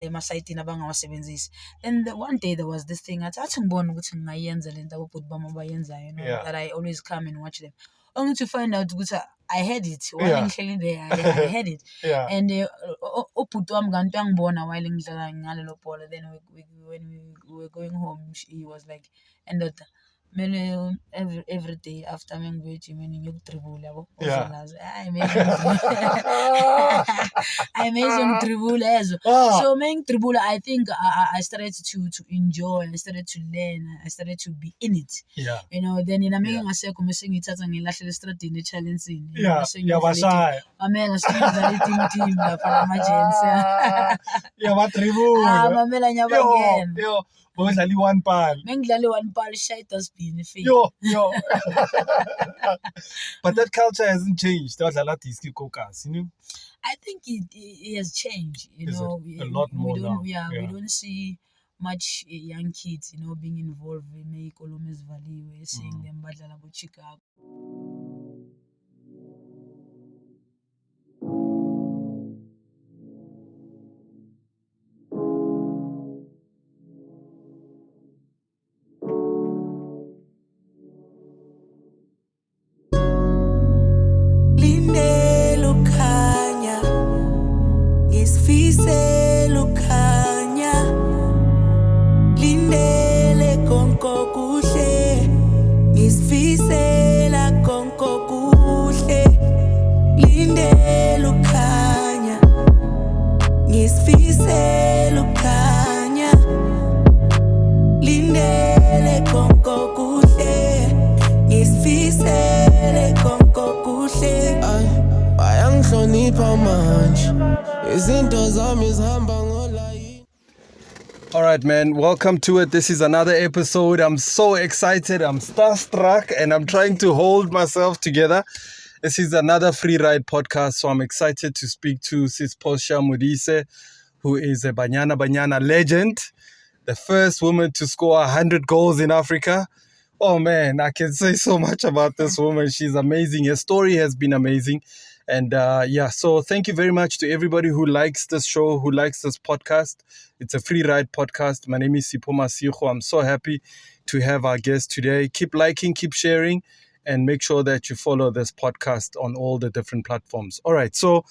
emasayitini abangawasebenzisi. Then one day there was this thing athi ngibona ukuthi ngingayenza lento abobhuti bami abayenzayo, that I always come and watch them. Only to find out ukuthi I had it while ngihleli there. I had it. And ubhuti wami kanti uyangibona while ngidlala ngalelo bhola. Then when we were going home, he was like, and every day after mengibuye ejimini ngiyokudribula yabo uzolazi I made some dribble as so making dribble. I think I started to enjoy, I started to learn, I started to be in it. Then in America ngasekho mase ngithatha ngilahlela estradini echallenge yabashaya amela singidlala team lapha emergency yabadribula mamela nyabangena yo bodlala i-1 ball mengidlala i-1 ball shy dustbin yo but that culture hasn't changed. I think it has changed. A lot more now. We don't see much young kids, being involved in Columbus Valley. We're seeing them badlala bo Chicago. All right, man, welcome to it. This is another episode. I'm so excited. I'm starstruck and I'm trying to hold myself together. This is another free ride podcast. So I'm excited to speak to Sis Portia Modise, who is a Banyana Banyana legend, the first woman to score 100 goals in Africa. Oh man, I can say so much about this woman. She's amazing. Her story has been amazing. And so thank you very much to everybody who likes this show, who likes this podcast. It's a free ride podcast. My name is Sipoma Siho. I'm so happy to have our guest today. Keep liking, keep sharing, and make sure that you follow this podcast on all the different platforms. All right, so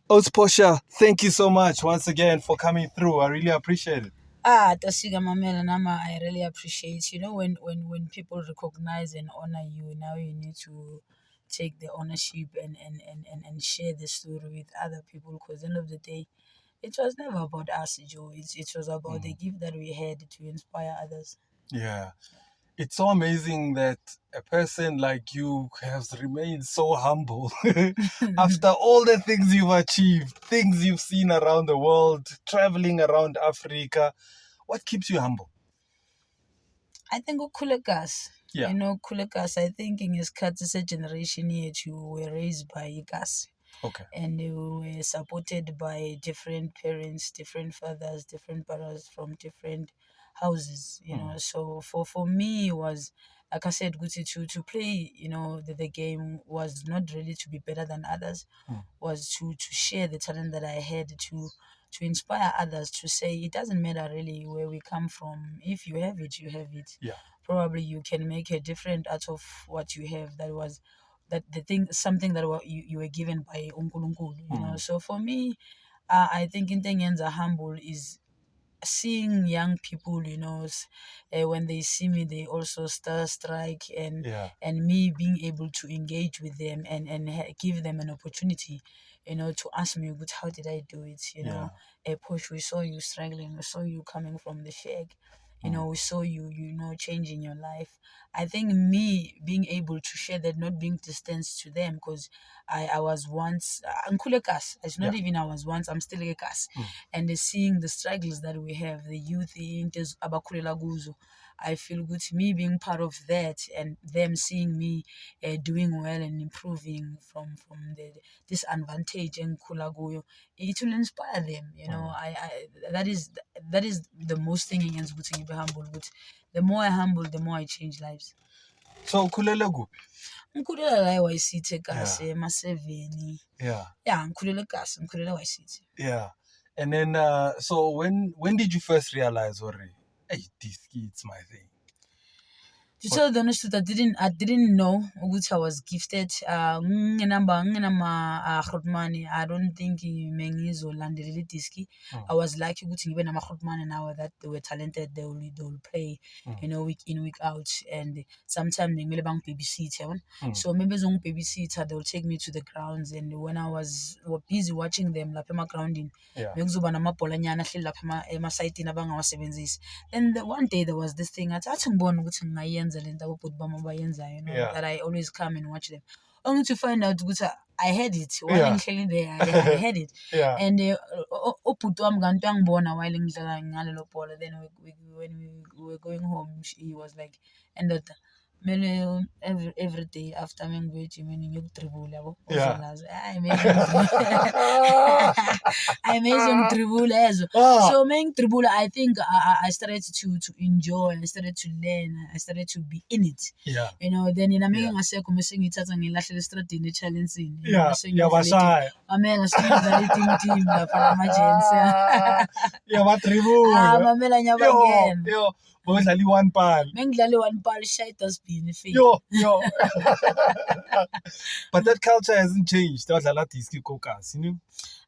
Portia, thank you so much once again for coming through. I really appreciate it. Tasiga Mamela Nama, I really appreciate, when people recognize and honor you, now you need to take the ownership and share the story with other people, because at the end of the day, it was never about us, Joe. It was about the gift that we had to inspire others. Yeah. It's so amazing that a person like you has remained so humble after all the things you've achieved, things you've seen around the world, traveling around Africa. What keeps you humble? I think Kulekas. Yeah. Kulekas, I think in his a generation here, you were raised by Ikas. Okay. And they were supported by different parents, different fathers, different brothers from different houses, So for me, it was, like I said, to play, the game was not really to be better than others, was to share the talent that I had, to inspire others, to say it doesn't matter really where we come from. If you have it, you have it. Yeah. Probably you can make a different out of what you have. That was something that you were given by uNkulunkulu, So for me, I think in Tengenza humble is seeing young people, when they see me, they also strike and me being able to engage with them and give them an opportunity, to ask me, how did I do it? Push, we saw you struggling, we saw you coming from the shack. We saw you, changing your life. I think me being able to share that, not being distanced to them, because I was once, it's not even I was once, I'm still a kas. And seeing the struggles that we have, the youth, I feel good to me being part of that, and them seeing me doing well and improving from disadvantage and Kulagoyo. It will inspire them, that is the most thing against putting be humble. But the more I humble, the more I change lives. So Kulela Gup? Nkulela la YCT kasi ma 7. Yeah. Yeah, Nkulela kasi, Nkulela YCT. Yeah. And then, so when did you first realize, hey, disc, it's my thing? To tell the honest truth, I didn't know which I was gifted. Nginama I don't think mengizolandelela diski. I was lucky ukuthi ngibe nama now that they were talented. They will play, week in week out, and sometimes ngimele babysit. So maybe babysitter, they'll take me to the grounds, and when I was busy watching them lapha emagroundini, bekuzoba namabholanyana ahleli lapha emasayitini abangawasebenzisi. Then one day there was this thing athi ngibona ukuthi ngingayenza lento abobhuti bami abayenzayo, that I always come and watch them. Only to find out ukuthi I had it while ngihleli there. I had it. And ubhuti wami kanti uyangibona while ngidlala ngalelo bhola. Then when we were going home, he was like, and mele every day after mengibuye ejimini ngiyokudribula yabo uzolazi hayi ngidribula yezo. So mengidribula, I think I started to enjoy, I started to learn, I started to be in it. Then ngasekho mase ngithatha ngilahlela estradini eChalensini. Yabashaya mamela sidlala team lapha amajensi. Yabadribula mamela nyabangena. Yo bodlala i-one ball. Mengidlala i-one ball shayi dustbin ifike. Yo. But that culture hasn't changed. Badlala disc kokas,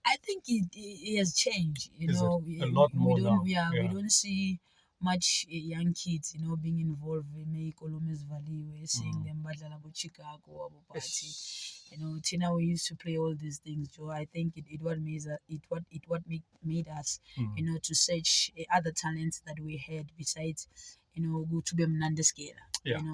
I think it has changed. A lot more now. We don't see much young kids, being involved in Kolomez Valley. We're seeing them badlala bo Chicago, abo party. Tina, we used to play all these things. So I think it what made us, to search other talents that we had besides, go to be mnandeskela.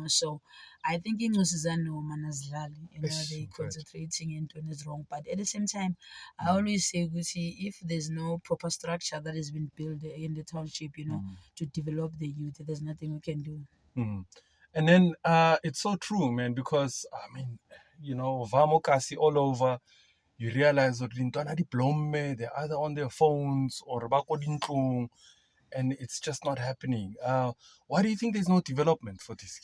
So I think in Usizano Manazlali, they concentrating into what is wrong. But at the same time, I always say, if there's no proper structure that has been built in the township, to develop the youth, there's nothing we can do. And then it's so true, man, because I mean, Vamokasi all over, you realize that they're either on their phones or and it's just not happening. Why do you think there's no development for this?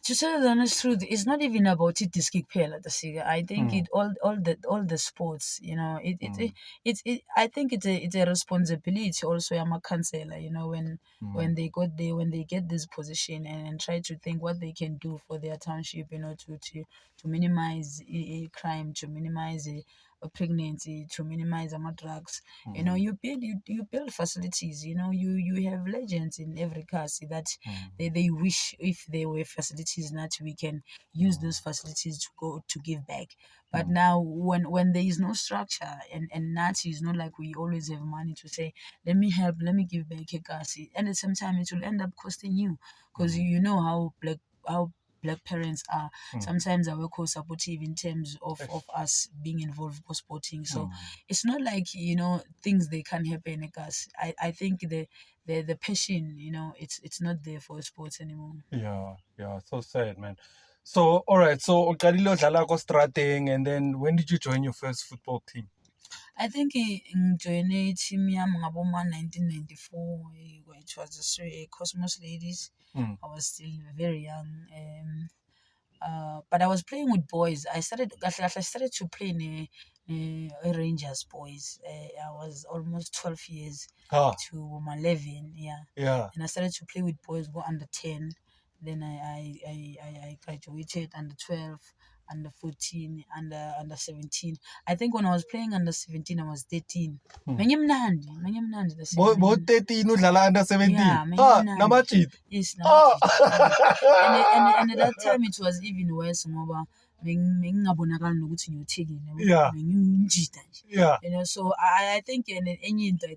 To tell the honest truth, it's not even about it. This I think all the sports, I think it's a responsibility also. I'm a counselor, when they get this position and try to think what they can do for their township, to minimize crime, to minimize a pregnancy, to minimize drugs. You build facilities. You have legends in every case that they wish if there were facilities that we can use those facilities to give back. But now when there is no structure and that is not like we always have money to say, let me help, let me give back a kasi, and at the same time it will end up costing you, because you know how black parents are. Sometimes are work supportive in terms of us being involved with sporting. So it's not like things they can happen like us. I think the passion, it's not there for sports anymore. Yeah, so sad, man. So all right, so uqalile udlala ko-strateng, and then when did you join your first football team? I think joined a team yami ngaboma 1994. It was a Cosmos Ladies. I was still very young. But I was playing with boys. I started to play in Rangers boys. I was almost 12 years to 11. And I started to play with boys, go under 10. Then I graduated under 12, under 14, under 17. I think when I was playing under 17, I was 13. Manyamnandi. Both 13 udlala under 17. Yeah, namachit. Yes, and at that time it was even worse ngoba bengingabonakali nokuthi ngiyuthekile so I think I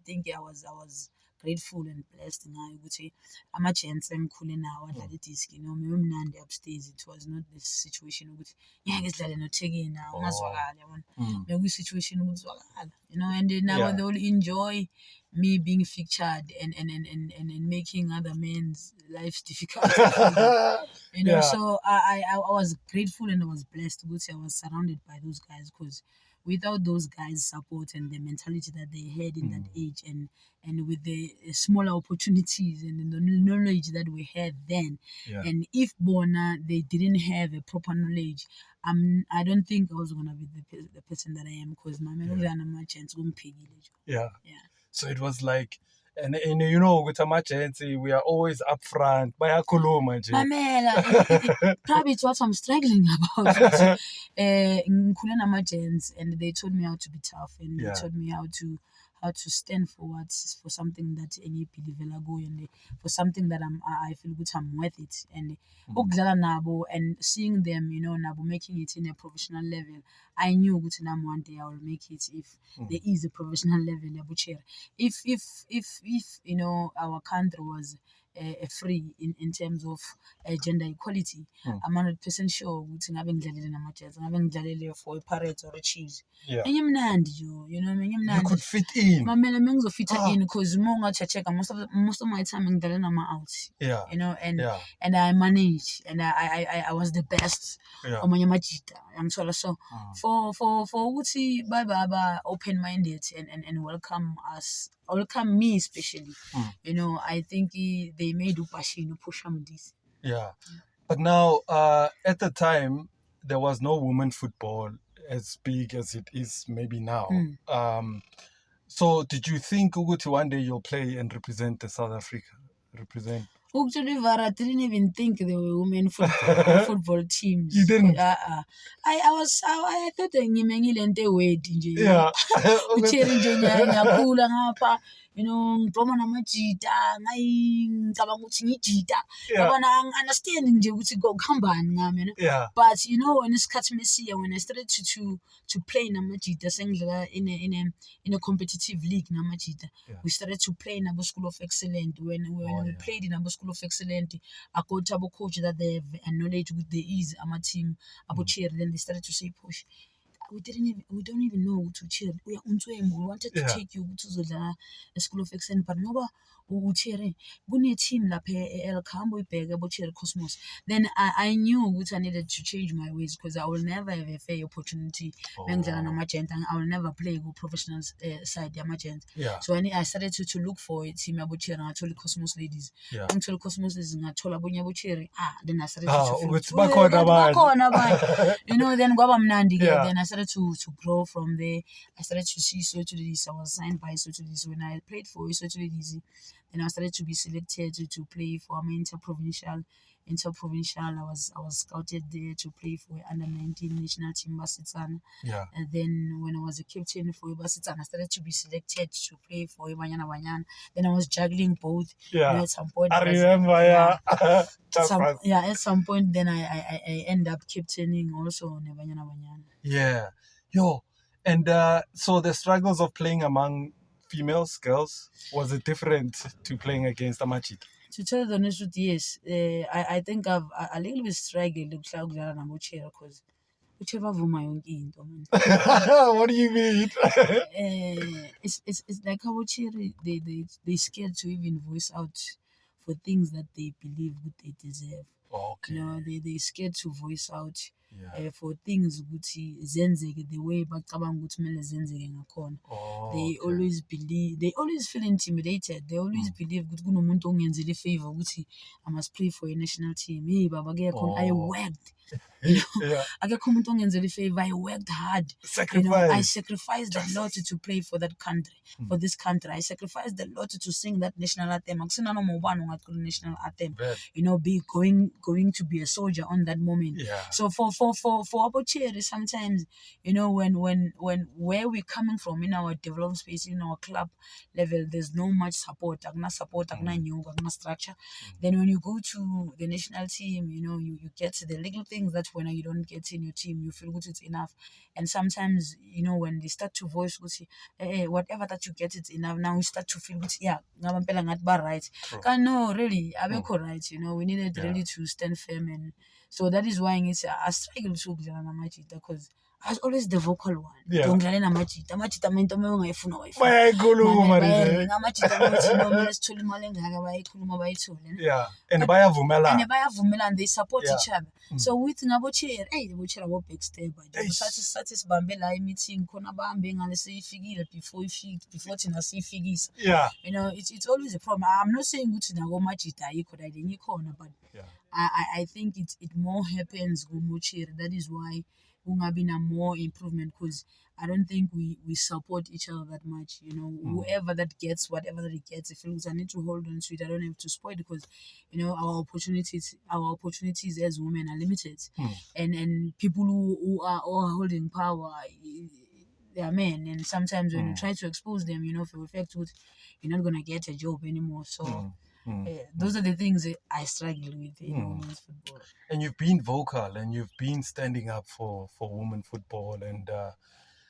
think I was grateful and blessed ngayo ukuthi ama-gents engikhule nawo adlala idiski mnandi upstairs. It was not this situation ukuthi ngeke sidlale nothekeni ungazwakali yabona situation ukuthi zwakala and now they will enjoy me being featured and making other men's lives difficult. So I was grateful and I was blessed because I was surrounded by those guys, because without those guys' support and the mentality that they had in that age, and with the smaller opportunities and the knowledge that we had then, and if Bona they didn't have a proper knowledge, I don't think I was gonna be the person that I am, because my my chance Yeah. yeah. So it was like, and you know, with emergency, we are always upfront. Bayakhuluma nje. Mamela, probably it's what I'm struggling about. Ngikhule nama-gents, and they taught me how to be tough, and they taught me how to stand for something that engiyibhilivela kuyo, and for something that I feel good I'm worth it. And ukudlala nabo and seeing them, nabo making it in a professional level, I knew ukuthi nami one day I will make it if there is a professional level yabuchera. If our country was free in terms of gender equality, I'm 100% sure ukuthi ngabe ngidlalile nama-Jets, ngabe ngidlalile for a-Pirates or a-Chiefs. Enye mnandi jo, enye mnandi. You could fit in. Mamela mengizofita in, because uma ungathi-check most of my time ngidlale nama-outs. And I managed, and I was the best amanye amajita, yangithola. So for ukuthi baba open minded and welcome me especially, I think they made Upashino Portia Modise. But now at the time there was no women football as big as it is maybe now. So did you think ukuthi one day you'll play and represent the South Africa? I didn't even think there were women football teams. You didn't? I thought ngimengile into weird nje. Ucheri nje ngiyakhula ngapha, ngibloma namajita, ngicabanga ukuthi ngijita. Yabona understanding nje ukuthi kuhambani ngami, But when isikhathi mesiya, when I started to play namajita, sengidlala in a competitive league namajita. We started to play in Abo School of Excellence. When we played in Abo School of Excellence, I got a coach that they have a knowledge with the ease our team Abo cheer. Then they started to say, push. We don't even know to cheer. We wanted to take you to the School of Excellence, but no, uchere kune team lapha eLkhambo ibheke boCherry Cosmos. Then I knew which I needed to change my ways, because I will never have a fair opportunity ngidlala nama-Gent, and I will never play go professional side yama-Gent. So I started to look for a team yaboCherry, ngathola Cosmos Ladies. Ngithola Cosmos Ladies, ngathola bonye boCherry. Then I started to bakhona abanye. Then kwaba mnandi. Then I started to grow from there. I started to see Soweto Ladies. I was signed by Soweto Ladies. When I played for Soweto Ladies, then I started to be selected to play for interprovincial. I was scouted there to play for under 19 national team Basitsana. And then when I was a captain for Basitsana, I started to be selected to play for Banyana Banyana. Then I was juggling both. At some point, I remember, at some point, then I end up captaining also on Banyana Banyana. And so the struggles of playing among girls, was it different to playing against Amachita? To tell the honest truth, yes. I think I've a little bit struggled ukudlala nabo-Cherry, because uCherry bavuma yonke into, man. What do you mean? It's like how Cherry they scared to even voice out for things that they believe that they deserve. They scared to voice out for things ukuthi zenzeke the way bacabanga ukuthi kumele zenzeke ngakhona. They always feel intimidated. They always believe ukuthi kunomuntu ongenzela ifavor ukuthi I must play for a national team. Hey baba kuyekho, I worked. Akekho umuntu ongenzela ifavor. I worked hard. I sacrificed a lot to play for that country, for this country. I sacrificed a lot to sing that national anthem. Akusina noma ubani ongathula national anthem. Be going to be a soldier on that moment. So for aboCherry, sometimes when where we're coming from in our development space, in our club level, there's no much support. Akuna support, akuna nyuga, akuna structure. Then when you go to the national team, you get the little things that when you don't get in your team, you feel good, it's enough. And sometimes when they start to voice, whatever that you get, it's enough. Now we start to feel good. Ngabampela ngathi ba right. No, really, abekho right. We needed really to stand firm, and so that is why it's I struggle to ukudlala namajita, because I was always the vocal one. Yeah. Ngidlale namajita. Amajita into ungayifuna wayifuna. Bayayikhuluma nje. Amajita ukuthi no mina sithole imali engaka bayikhuluma bayithole. Yeah. And bayavumela. And they support each other. So with ngabo chair, the chair abo backstab. Sathi sibambe la meeting khona bahambe ngale seyifikile before thina siyifikisa. Yeah. It's always a problem. I'm not saying ukuthi nako majita ayikho la ikhona, but I think it more happens kumochiri. That is why ungabi na more improvement, because I don't think we support each other that much. Whoever that gets whatever that it gets, if I need to hold on to it, I don't have to spoil it, because our opportunities as women are limited, and people who are all holding power, they are men, and sometimes when you try to expose them, for effect, you're not gonna get a job anymore. So. Those are the things that I struggle with in women's football. And you've been vocal and you've been standing up for women football. And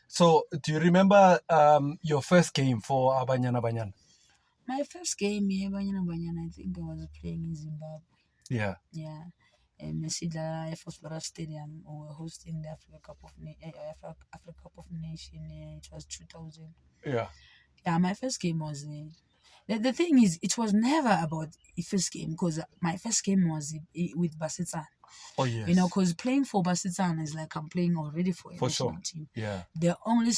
so, do you remember your first game for Banyana Banyana? My first game, Banyana Banyana, I think I was playing in Zimbabwe. Yeah. Yeah. Mesidla Air Force Stadium, we were hosting the Africa Cup of Nations. It was 2000. Yeah. Yeah, my first game was the thing is, it was never about the first game, because my first game was with Basitsan. Oh, yes. Because playing for Basitsan is like I'm playing already for a national team. Yeah. The only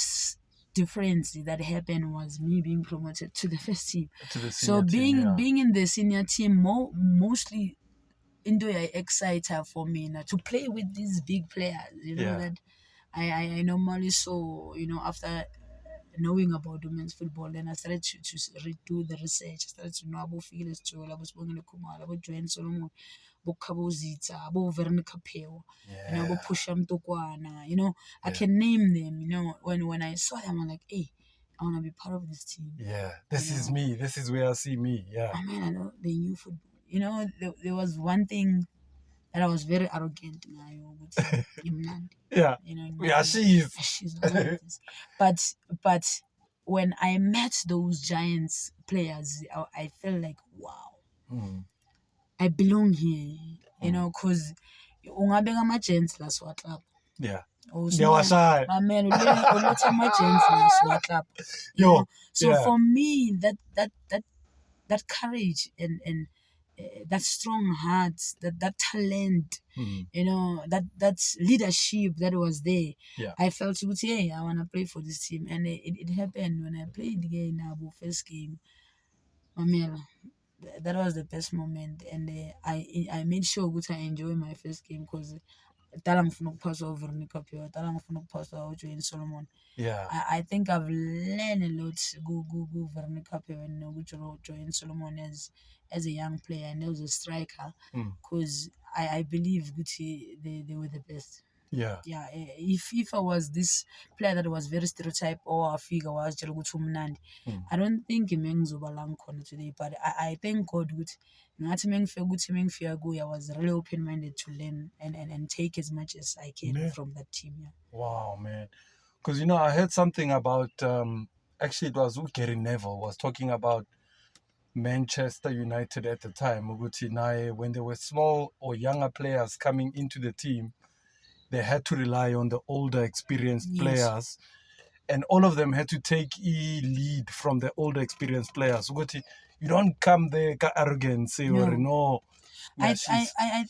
difference that happened was me being promoted to the first team. To the senior team, being in the senior team, mostly into an exciter for me to play with these big players. That I normally saw. After knowing about women's football, then I started to redo the research. I started to know about Felix Joel, about Bongile Kumar, about Joanne Solomon, about Kabo Zita, about Veronica Peo, about Portia Modise. I can name them. When I saw them, I'm like, hey, I want to be part of this team. Yeah, this is me. This is where I see me. Yeah. I mean, I know they knew football. There was one thing that I was very arrogant. Yeah. Yeah, she's like this. But when I met those Giants players, I felt like, wow, I belong here. Because ungabeka ama-Giants la siwatlapa. Yeah. My man, ama-Giants la siwatlapa. So for me, that courage and that strong heart, that talent, that leadership that was there. Yeah. I felt, hey, I want to play for this team. And it happened when I played again in our first game. Mamela, that was the best moment. And I made sure I enjoy my first game, because Solomon. Yeah. I think I've learned a lot. Go Veronica and join Solomon as a young player and as a striker, because I believe they were the best. Yeah. Yeah. If I was this player that was very stereotype, or a figure was I don't think Mengzobalang today. But I thank God I was really open minded to learn and take as much as I can from that team. Yeah. Wow, man. Because I heard something about actually it was Gary Neville was talking about Manchester United at the time. When there were small or younger players coming into the team, they had to rely on the older, experienced players, and all of them had to take lead from the older, experienced players. You don't come there arrogant, say or no. I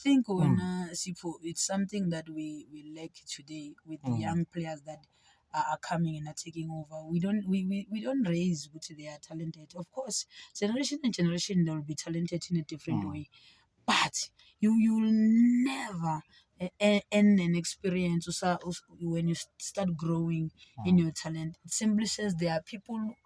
think when Sipo, it's something that we lack today with the young players that are coming and are taking over. We don't raise which they are talented. Of course, generation and generation they will be talented in a different way, but you will never earn an experience when you start growing in your talent. It simply says there are people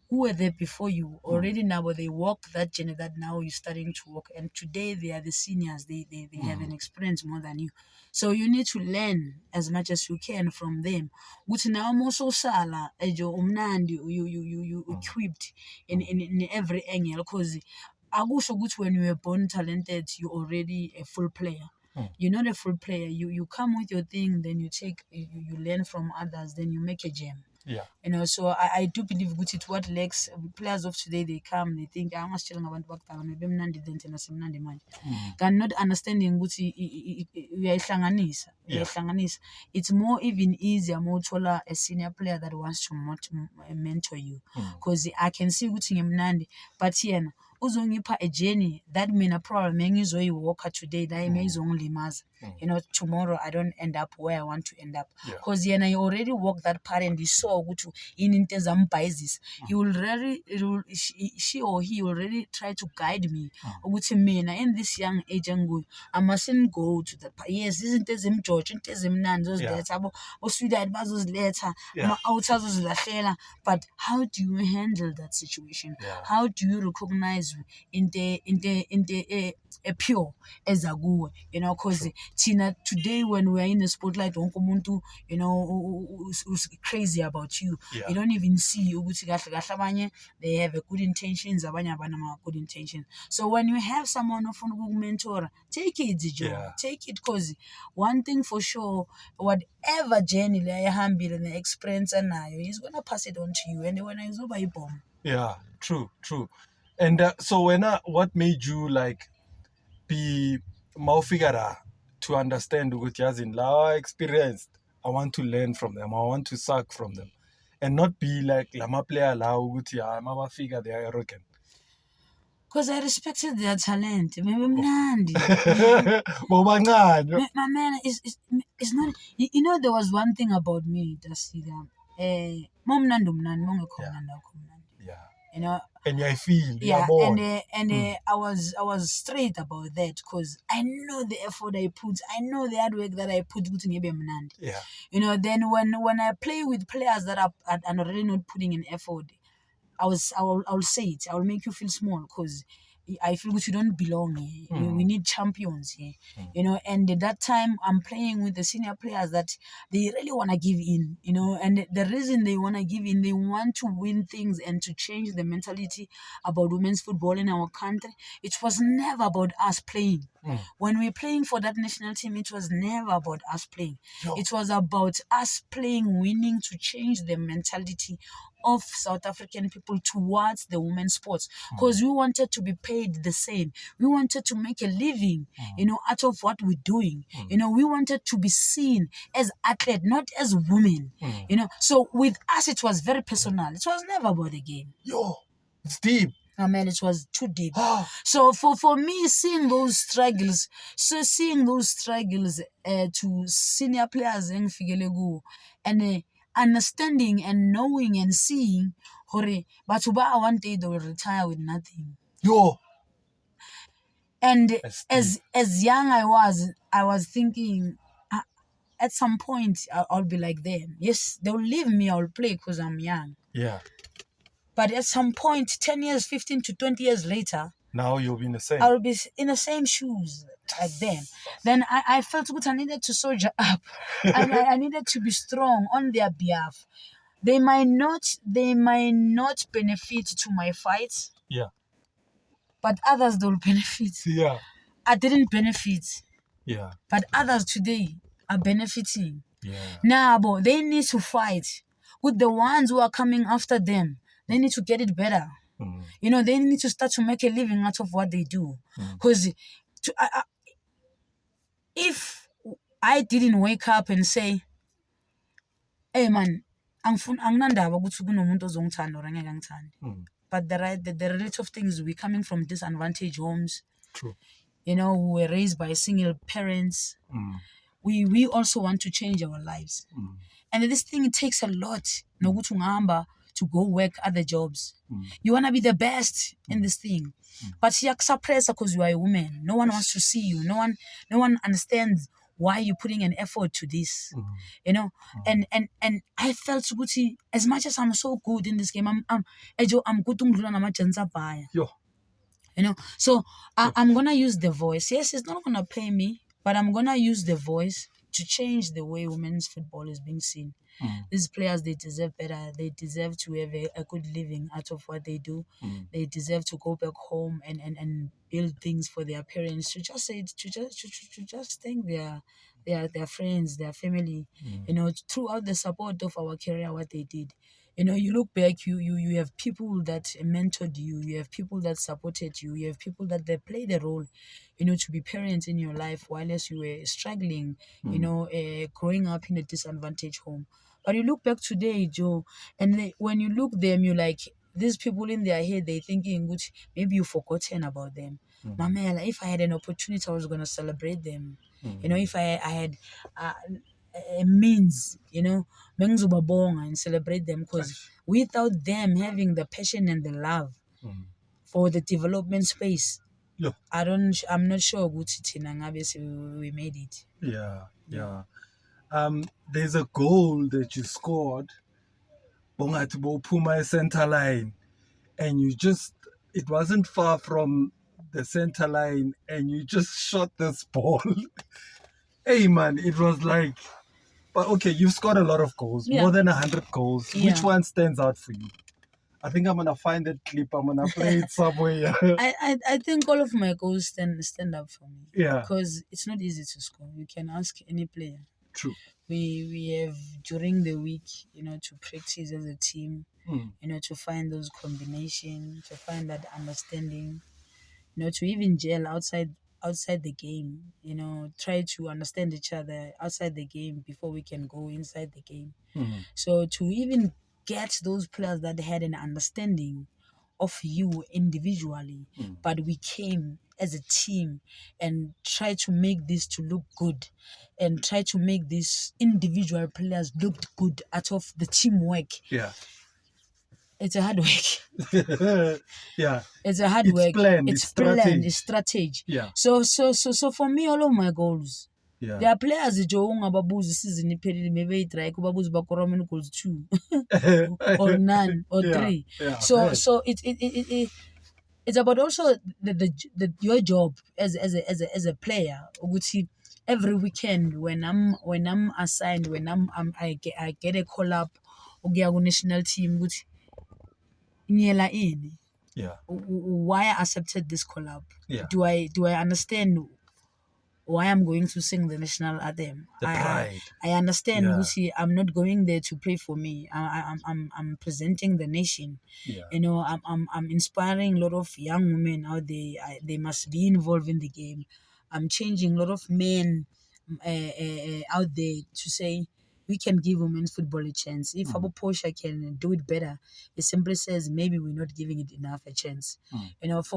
who were there before you already now, but they walk that journey that now you're starting to walk. And today they are the seniors. They have an experience more than you. So you need to learn as much as you can from them. But now also sala you equipped in every angle, because akusho ukuthi when you were born talented, you're already a full player. You're not a full player. You come with your thing, then you learn from others, then you make a gem. Yeah. So I do believe ukuthi it what lacks players of today, they come, they think angasitshela ngabantu bakudala maybe mnandi then thina simnandi manje. Can not understanding ukuthi uyayihlanganisa. It's more even easier more uthola a senior player that wants to mentor you, because I can see ukuthi ngimnandi but yena uzongipha a journey that mina problem engizoyiwalker today that izongilimaza. Tomorrow I don't end up where I want to end up, because yena you already walked that part and you saw ukuthi in into ezambhayizisa. He will really she or he already try to guide me ukuthi mina in this young age enguyo I mustn't go to that part. Yes, izinto ezimjojo, into ezimnandi zoziletha abo osweetheart bazoziletha, ama-outer azozilahlela, but how do you handle that situation? How do you recognize into pure eza kuwe, because Tina today when we are in the spotlight wonke umuntu who's crazy about you, you don't even see ukuthi kahle kahle abanye they have a good intentions, abanye abanama good intentions. So when you have someone ofuna ukukumentora, take it Joe, take it, because one thing for sure, whatever journey le ayihambile ne experience anayo, he's gonna pass it on to you and when izoba ibomb. Yeah, true. And so what made you like be mawufika to understand ukuthi yazi la experienced, I want to learn from them, I want to suck from them, and not be like lama player la ukuthi mabafika they are arrogant? Because I respected their talent. Maybe mnandi. My man is not. There was one thing about me that's mnandi. And I feel and I was straight about that, because I know the effort I put, I know the hard work that I put ukuthi ngibe mnandi. Then when I play with players that are already not putting in effort, I'll say it. I will make you feel small, because I feel that you don't belong here. We need champions here. And at that time I'm playing with the senior players that they really want to give in, and the reason they want to give in, they want to win things and to change the mentality about women's football in our country. It was never about us playing. When we're playing for that national team, it was never about us playing. It was about us playing, winning, to change the mentality of South African people towards the women's sports, because we wanted to be paid the same. We wanted to make a living, out of what we're doing. We wanted to be seen as athletes, not as women. So with us, it was very personal. It was never about the game. It's deep. Man, it was too deep. So for me, seeing those struggles to senior players in Figelegu, and understanding and knowing and seeing, Batuba one day they will retire with nothing. And as young I was thinking, at some point I'll be like them. Yes, they'll leave me, I'll play because I'm young. But at some point, 10 years, 15 to 20 years later, now you'll be in the same. I'll be in the same shoes like them. Then I felt good. I needed to soldier up. I needed to be strong on their behalf. They might not benefit to my fight. But others don't benefit. I didn't benefit. But others today are benefiting. Now, but they need to fight with the ones who are coming after them. They need to get it better. They need to start to make a living out of what they do. Because if I didn't wake up and say, hey man, but the relative things, we're coming from disadvantaged homes. True. We were raised by single parents. We also want to change our lives. And this thing, it takes a lot to go work other jobs. You want to be the best in this thing. But you suppress because you are a woman. No one wants to see you. No one understands why you're putting an effort to this. And I felt Gucci, as much as I'm so good in this game, I'm good so I'm gonna use the voice. Yes, it's not gonna pay me, but I'm gonna use the voice to change the way women's football is being seen. These players, they deserve better. They deserve to have a good living out of what they do. They deserve to go back home and build things for their parents, to just thank their friends, their family, throughout the support of our career, what they did. You look back, you have people that mentored you, you have people that supported you, you have people that they played a role, to be parents in your life while as you were struggling, growing up in a disadvantaged home. But you look back today, Joe, and when you look them, you like these people in their head, they thinking, which maybe you've forgotten about them. Mama, like, if I had an opportunity, I was gonna celebrate them. If I had uh, a means, mengizobabonga and celebrate them, because without them having the passion and the love for the development space, Look, I'm not sure ukuthi thina ngabe we made it. Yeah. There's a goal that you scored, Bongathi Puma center line, and it wasn't far from the center line, and you just shot this ball. Hey man, it was like, but okay, you've scored a lot of goals, Yeah. more than 100 goals. Yeah. Which one stands out for you? I think I'm gonna find that clip. I'm gonna play it somewhere. I think all of my goals stand up for me. Yeah. Because it's not easy to score. You can ask any player. True. We have during the week, to practice as a team, to find those combinations, to find that understanding, to even gel outside the game, try to understand each other outside the game before we can go inside the game. So to even get those players that had an understanding of you individually, but we came as a team and try to make this to look good and try to make these individual players look good out of the teamwork. Yeah. It's a hard work. Yeah. It's a hard It's work. planned, It's it's planned. strategy. It's strategy. Yeah. So for me, all of my goals. Yeah. There are players Joe ungababuza season iphelile maybe try kubabuza bakora how many goals 2 or none or 3. Yeah, So it's about also your job as a player. Ukuthi every weekend when I'm assigned, when I get a call up ukuya ku national team ukuthi ngiyela ini. Yeah. Why I accepted this call up. Yeah. Do I understand why I'm going to sing the national anthem? The pride. I understand. Yeah. Ukuthi I'm not going there to play for me. I'm presenting the nation. Yeah. I'm inspiring a lot of young women out there. They must be involved in the game. I'm changing a lot of men out there to say we can give women's football a chance. If Abu Portia can do it better, it simply says maybe we're not giving it enough a chance.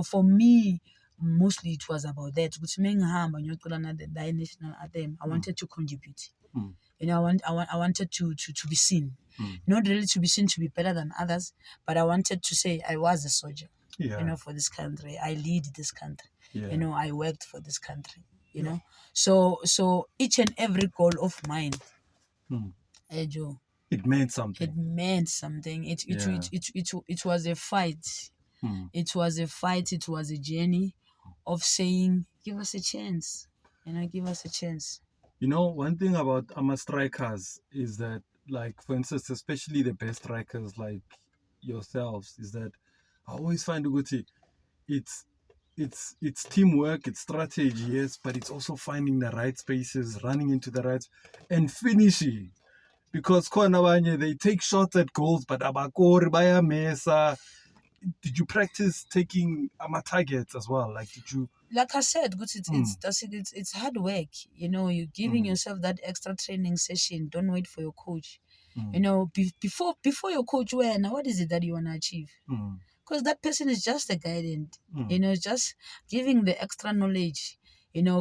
For me, mostly it was about that. Which means the national anthem, I wanted to contribute. I wanted to be seen. Not really to be seen to be better than others, but I wanted to say I was a soldier. Yeah. For this country. I lead this country. Yeah. I worked for this country. So each and every goal of mine, Joe, It meant something. it meant something. It was a fight. It was a fight. It was a journey of saying, give us a chance. Give us a chance. One thing about our strikers is that, like, for instance, especially the best strikers like yourselves, is that I always find Uguti, it's teamwork, it's strategy, yes, but it's also finding the right spaces, running into the right and finishing. Because Kwanawanye, they take shots at goals, but abakori baya mesa. Did you practice taking targets as well? Like, did you? Like I said, it's hard work. You're giving yourself that extra training session. Don't wait for your coach. Before your coach, what is it that you want to achieve? Because that person is just a guidance. Just giving the extra knowledge.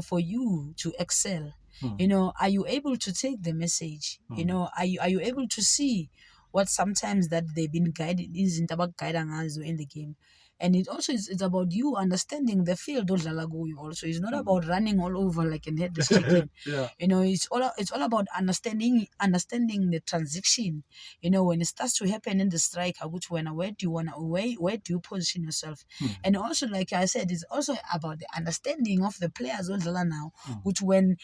For you to excel. Are you able to take the message? Are you able to see what sometimes that they've been guided isn't about guiding us in the game? And it also it's about you understanding the field also. It's not about running all over like an headless chicken. Yeah. It's all about understanding the transition. When it starts to happen in the strike, where do you position yourself? And also, like I said, it's also about the understanding of the players now. Which when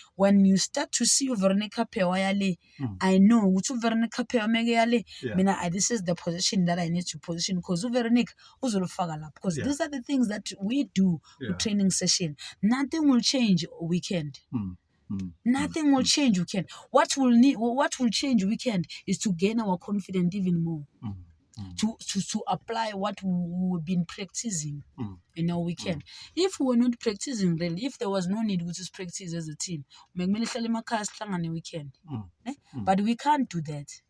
you start to see Veronica Pewayale, I know which Veronica Pewayale, this is the position that I need to position because Veronica because these are the things that we do with training session. Nothing will change weekend. Nothing will change weekend. What will change weekend is to gain our confidence even more. To apply what we've been practicing in our weekend. If we were not practicing really, if there was no need to just practice as a team, weekend. But we can't do that.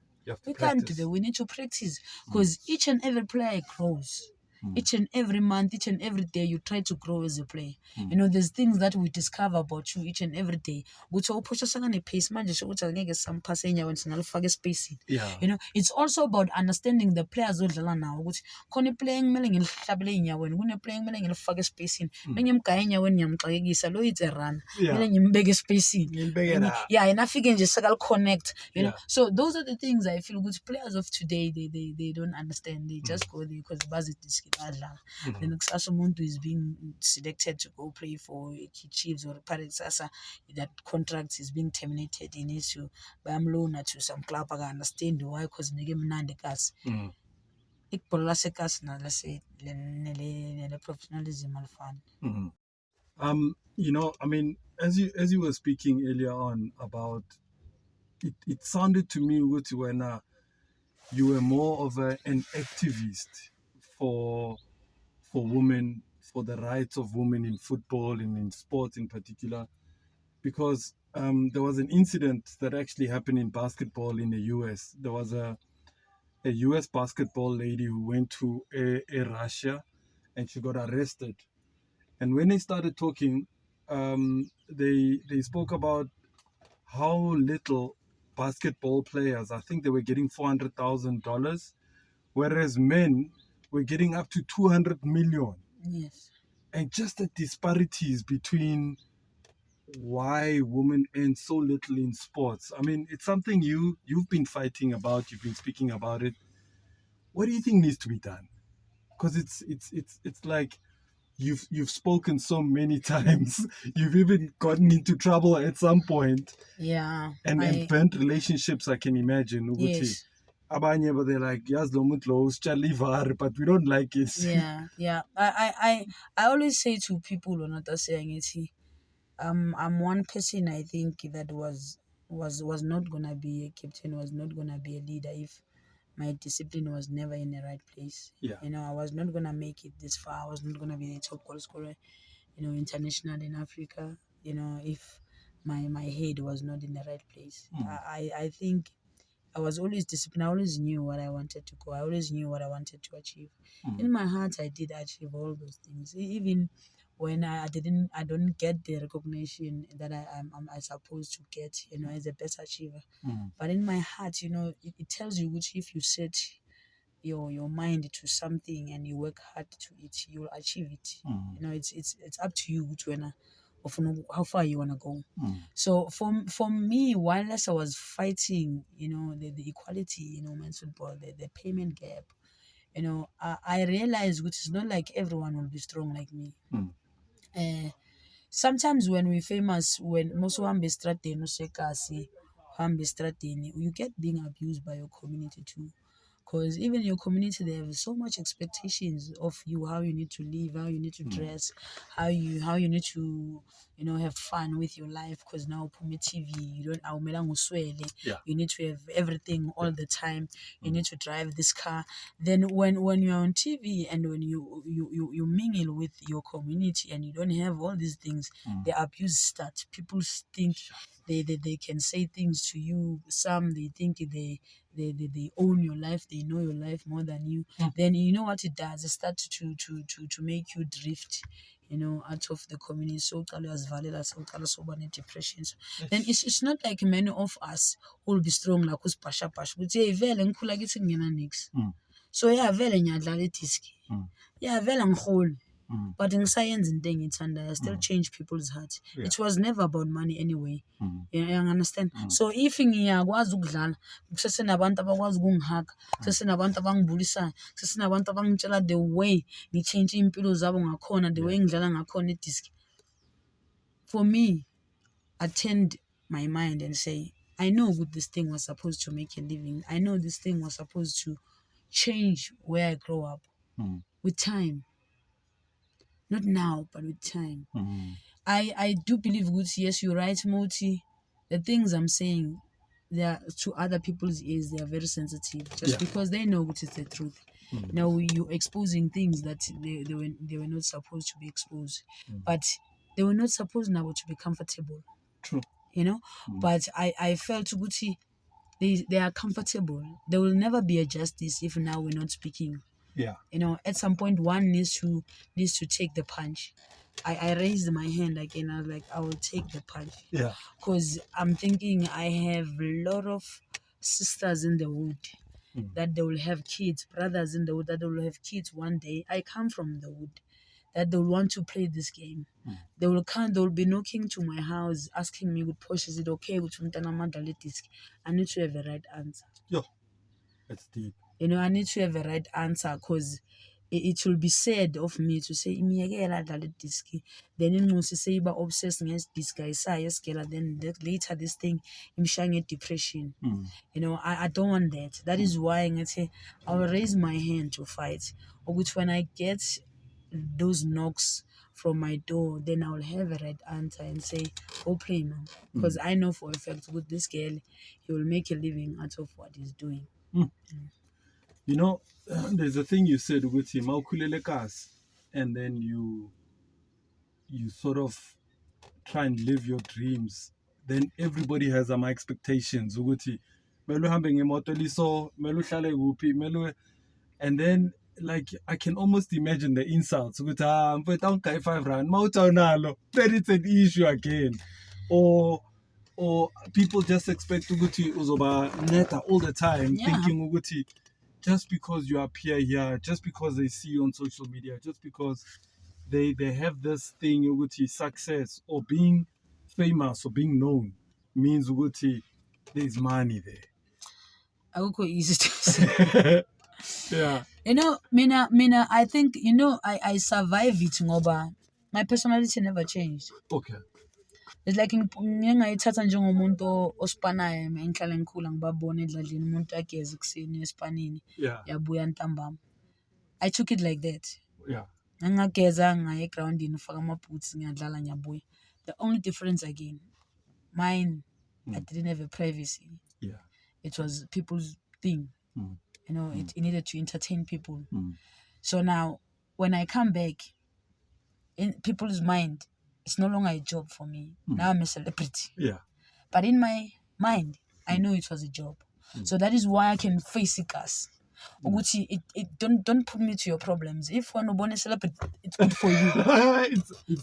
We can't do that. We need to practice because each and every player grows. Each and every month, each and every day, you try to grow as a player. You know, there's things that we discover about you each and every day. Which will push us on a pace, man. Just which I get some passing when it's spacing. You know, it's also about understanding the players now. Which when playing meling in Shabling, when playing meling in fag spacing, when you kaya when you it's a run, meling in big spacing. Yeah, and I figure just connect. You know, so those are the things I feel good players of today they don't understand. They just go there because Bazit is the next someone who is being selected to go play for Chiefs or Pirates that contract is being terminated. He needs to buy loan to some club. I understand why because they give the gas. Let's say the professionalism fund. You know, I mean, as you were speaking earlier on about it sounded to me when you were more of an activist for women, for the rights of women in football and in sports in particular, because there was an incident that actually happened in basketball in the US. There was a US basketball lady who went to a Russia and she got arrested. And when they started talking, they spoke about how little basketball players, I think they were getting $400,000, whereas men were getting up to 200 million. Yes. And just the disparities between why women earn so little in sports. I mean, it's something you've been fighting about, you've been speaking about it. What do you think needs to be done? Because it's like you've spoken so many times. You've even gotten into trouble at some point. Yeah. And burnt relationships, I can imagine. Yes. Abanye, but they're like, yes, but we don't like it. Yeah. I always say to people who are not saying it, I'm one person I think that was not gonna be a captain, was not gonna be a leader if my discipline was never in the right place. Yeah. You know, I was not gonna make it this far. I was not gonna be the top goal scorer, you know, international in Africa. You know, if my head was not in the right place. I think I was always disciplined. I always knew what I wanted to go. I always knew what I wanted to achieve. In my heart, I did achieve all those things. Even when I don't get the recognition that I supposed to get, you know, as a best achiever. But in my heart, you know, it tells you which if you set your mind to something and you work hard to it, you'll achieve it. You know, it's up to you which one of how far you want to go. So for me, whilst I was fighting, you know, the equality, you know, men's football, the payment gap, you know, I realized which is not like everyone will be strong like me. Sometimes when we're famous, when most one be strategy, you get being abused by your community too. Because even your community, they have so much expectations of you, how you need to live, how you need to dress, how you need to, you know, have fun with your life. Because now Pumi TV, you don't you need to have everything all the time. You need to drive this car. Then when you're on TV and when you mingle with your community and you don't have all these things, the abuse starts. People think they can say things to you. Some they think they own your life, they know your life more than you. Then you know what it does, it starts to make you drift, you know, out of the community. So as valid as so many depressions. Then it's not like many of us will be strong like us pasha but yeah vele ngikhula kithi ngena nix. So yeah vele ngiyadlala idisk. Yeah vele ngiholi. But ngisayenza into engiyithandayo, I still change people's hearts. It was never about money anyway. You understand? So if ngiyakwazi ukudlala, kusesenabantu abakwazi ukungihaga, kusesenabantu abangibulisayo, kusesenabantu abangitshela the way ngichange impilo zabo ngakhona, the way ngidlala ngakhona idisk. For me, I turned my mind and say, I know this thing was supposed to make a living. I know this thing was supposed to change where I grow up with time. Not now, but with time. I do believe good. Yes, you're right, Moti. The things I'm saying, they are to other people's ears. They are very sensitive, just because they know which is the truth. Now you're exposing things that they were not supposed to be exposed, but they were not supposed now to be comfortable. True. You know, but I felt Gucci. They are comfortable. There will never be a justice if now we're not speaking. Yeah. You know, at some point one needs to take the punch. I raised my hand again. I was like, I will take the punch. Yeah. Because I'm thinking I have a lot of sisters in the wood that they will have kids, brothers in the wood that they will have kids one day. I come from the wood that they will want to play this game. They will come, they will be knocking to my house asking me, with Portia, is it okay with Mtana Mandale disc? I need to have a right answer. Yo, that's deep. You know, I need to have a right answer because it will be said of me to say, "Imiyekela dlala disc." Then in say iba obsessed against this guy, then later this thing, imshange depression. You know, I don't want that. That is why I say I will raise my hand to fight. Or which when I get those knocks from my door, then I will have a right answer and say, go play, man. Because I know for a fact with this girl, he will make a living out of what he's doing. You know, there's a thing you said with him, and then you sort of try and live your dreams. Then everybody has my expectations. And then like I can almost imagine the insults. Then it's an issue again. Or people just expect Uguti Uzoba Neta all the time, thinking Uguti, just because you appear here, just because they see you on social media, just because they have this thing, Uguti, success or being famous or being known means Uguti, there's money there. I will go easy to say. Yeah. You know, Mina, I think, you know, I survive it, ngoba my personality never changed. Okay. It's like ngingayithatha njengomuntu osipanayo ngihlale ngikhula ngibabona edladleni umuntu ageze ekuseni esipanini yabuya ntambama. I took it like that. Yeah. Ngingageza ngaye egroundini ufaka ama-boots ngiyadlala ngiyabuya. The only difference again, mine, I didn't have a privacy. Yeah. It was people's thing. You know, it needed to entertain people. So now, when I come back, in people's mind, it's no longer a job for me. Now I'm a celebrity. Yeah. But in my mind, I know it was a job. So that is why I can face it as. Uguchi, don't put me to your problems. If one born a celebrity, it's good for you.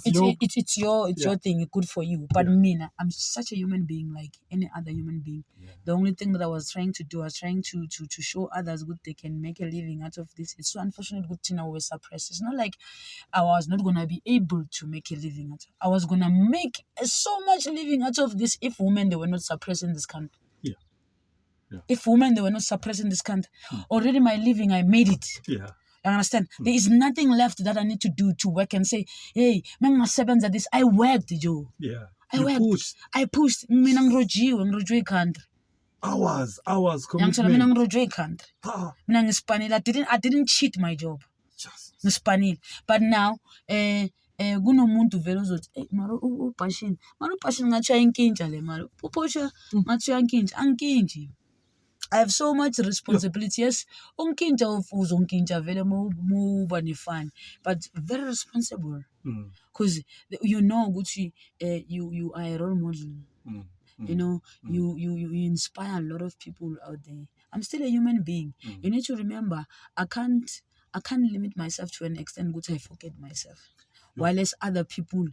It's your thing. It's good for you. But me, I'm such a human being like any other human being. The only thing that I was trying to do, I was trying to show others good they can make a living out of this. It's so unfortunate good thing I was suppressed. It's not like I was not gonna be able to make a living out of it. I was gonna make so much living out of this if women they were not suppressing this country. If women they were not suppressing this country, already my living I made it. Yeah. You understand? There is nothing left that I need to do to work and say, hey, man, seven at this. I worked, Joe. Yeah. I worked. I pushed. Minang country. Hours commitment. Country. I didn't cheat my job. Ngispanile. But now, kunomuntu vele uzothi mara upassion ngathiwa inkinja le mara uphosha ngathiwa inkinja anginji. I have so much responsibility. Yes, unkinja uzonkinja vele muba nefani, but very responsible. Because you know Gucci, you are a role model. You know, you inspire a lot of people out there. I'm still a human being. You need to remember, I can't limit myself to an extent which I forget myself. While as other people,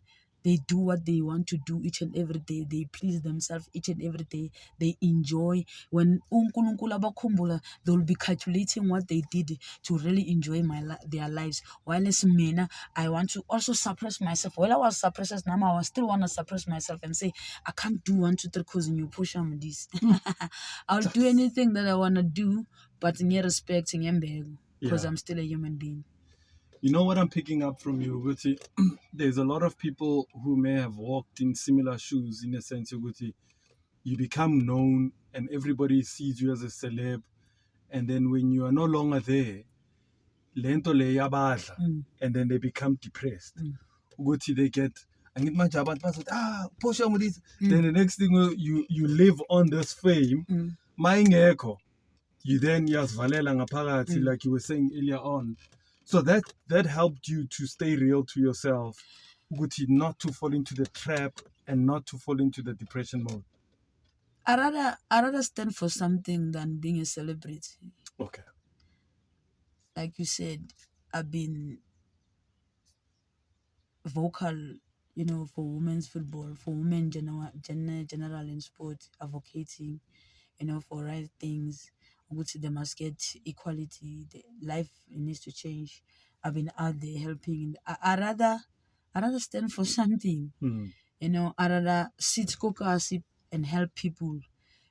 they do what they want to do each and every day. They please themselves each and every day. They enjoy. When uNkulunkulu abakhumbula, they will be calculating what they did to really enjoy their lives. While as mina, I want to also suppress myself. While I was suppressed, now I still want to suppress myself and say, I can't do 1, 2, 3 because you Portia Modise. I'll do anything that I want to do, but in your respect, because I'm still a human being. You know what I'm picking up from you, Guti? There's a lot of people who may have walked in similar shoes in a sense, Guti. You become known and everybody sees you as a celeb. And then when you are no longer there, and then they become depressed. Guti, they get And it manje abantu bazothi, Portia Modise. Then the next thing you live on this fame. Mayingekho. You then yazvalela ngaphakathi, like you were saying earlier on. So that helped you to stay real to yourself, ukuthi not to fall into the trap and not to fall into the depression mode. I rather stand for something than being a celebrity. Okay. Like you said, I've been vocal, for women's football, for women general in sport, advocating, for right things. Which they must get equality. The life needs to change. I've been out there helping. I rather stand for something. I rather sit caucus and help people.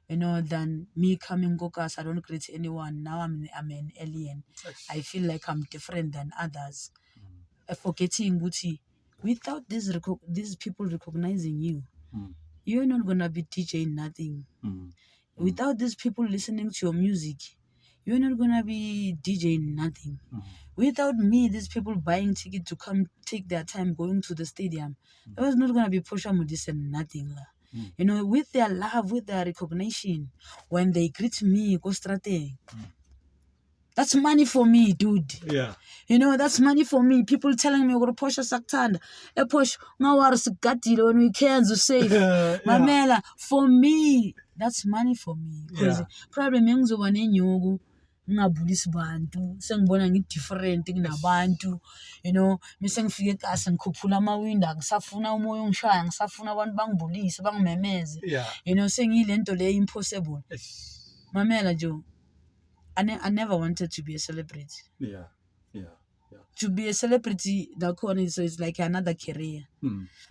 Than me coming caucus. I don't create anyone. Now I'm an alien. I feel like I'm different than others. Forgetting Gucci. Without these people recognizing you, you're not gonna be DJing nothing. Without these people listening to your music, you're not gonna be DJing nothing. Without me, these people buying ticket to come take their time going to the stadium, there was not gonna be Portia Modise and nothing. With their love, with their recognition, when they greet me, go straight. That's money for me, dude. Yeah. That's money for me. People telling me, "We're Portia Saktanda. Posh, when we can safe." Mamela, for me, that's money for me. Because problem yengizoba nenyuku ngingabulisi bantu sengibona ngidifferent kunabantu mise ngifike ekhaya ngikhuphula amawindi angisafuna umoya ongishaya angisafuna abantu bangibulise bangimemeze sengiyilento leyo impossible. Mamela Joe, I never wanted to be a celebrity. Yeah. To be a celebrity, so it's like another career.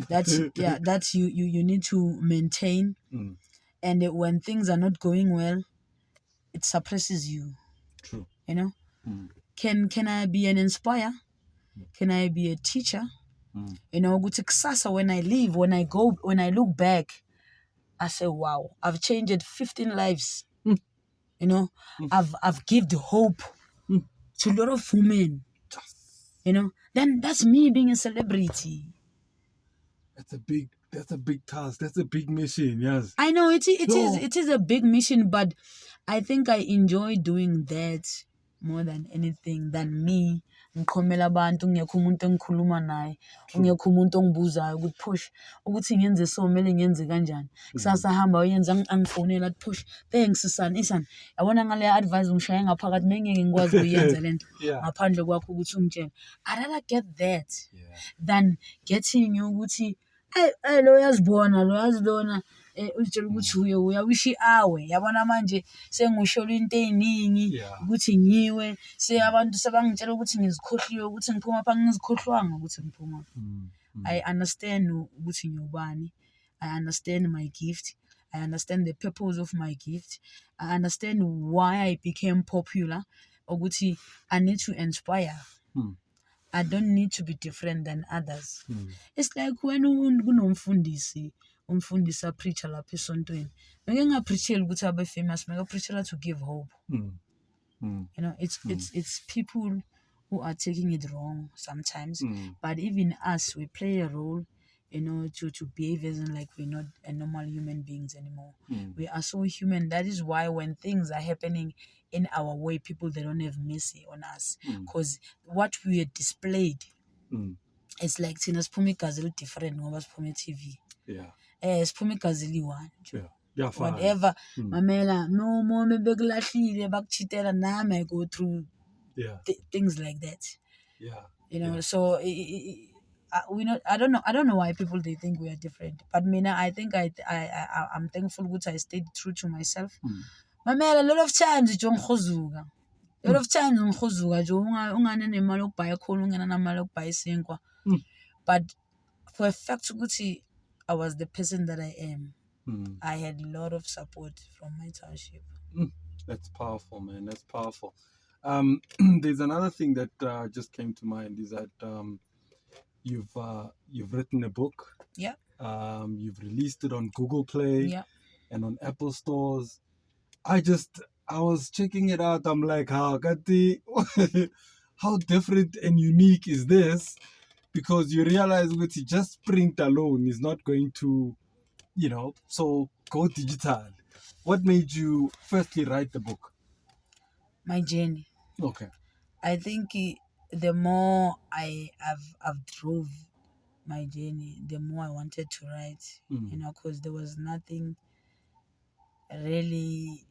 That you need to maintain. And when things are not going well, it suppresses you. True. Can I be an inspire? Can I be a teacher? When I leave, when I look back, I say, wow, I've changed 15 lives. I've given hope to a lot of women. Then that's me being a celebrity. That's a big task. That's a big mission. Yes. I know it is a big mission, but I think I enjoy doing that more than anything than me. Ngikhomela abantu ngekho umuntu engikhuluma naye ngekho umuntu ongibuzayo ukuthi push ukuthi ngenze so kumele ngenze kanjani kusasa hamba uyenza angifonela athi push thanks isan yabona ngale advice ngishaye ngaphakathi mengeke ngikwazi ukuyenza lento ngaphandle kwakho ukuthi ungitshele. I rather get that than getting ukuthi lo yazibona utshela ukuthi uyawishi awe yabona manje sengushola into eziningi ukuthi ngiwe abantu sebangitshela ukuthi ngizikhohliwe ukuthi ngiphuma apha ngizikhohlwanga ukuthi ngiphuma. I understand ukuthi ngiyobani. I understand my gift. I understand the purpose of my gift. I understand why I became popular. Ukuthi I need to inspire. I don't need to be different than others. It's like when kunomfundisi umfundisi preacher lapha esontweni ngeke ngapreachela ukuthi abe famous ngeke to give hope. It's people who are taking it wrong sometimes, but even us, we play a role to behave as like we're not a normal human beings anymore. We are so human. That is why when things are happening in our way, people, they don't have mercy on us because what we are displayed, it's like siphuma igazi different ngoba siphuma TV. Siphuma igazi liyi-one. Whatever. Mamela, no more bekulahlile bakuchitela nami I go through things like that. So I don't know why people they think we are different, but I think I'm thankful that I stayed true to myself. Mamela, a lot of times ngikhozuka. A lot of times ngikhozuka nje ungane nemali yokubhaya khona ungena namali yokubhaya isinkwa. But for a fact ukuthi I was the person that I am. I had a lot of support from my township. That's powerful, man. That's powerful. There's another thing that just came to mind is that you've written a book. Yeah. You've released it on Google Play. Yeah. And on Apple stores. I was checking it out. I'm like, how different and unique is this? because you realize that just print alone is not going to, so go digital. What made you firstly write the book? My journey. Okay. I think the more I've drove my journey, the more I wanted to write, because there was nothing really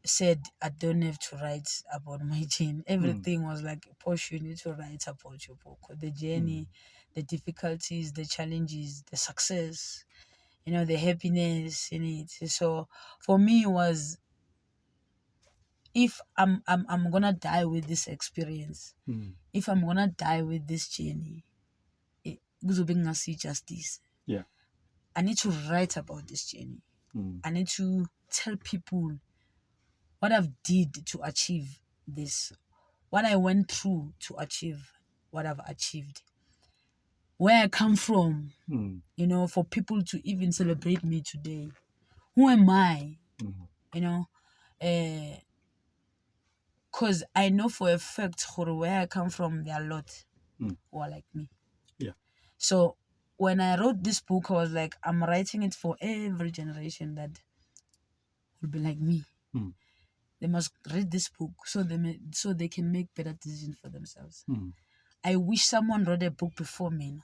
said I don't have to write about my journey. Everything was like, Portia, you need to write about your book. The journey, the difficulties, the challenges, the success, the happiness in it. So for me it was, if I'm gonna die with this experience, if I'm gonna die with this journey, kuzobe kungasi justice. Yeah. I need to write about this journey. I need to tell people what I've did to achieve this, what I went through to achieve what I've achieved, where I come from, for people to even celebrate me today. Who am I? Because I know for a fact where I come from, there are a lot who are like me. Yeah. So when I wrote this book, I was like, I'm writing it for every generation that will be like me. They must read this book so they can make better decisions for themselves. I wish someone wrote a book before me,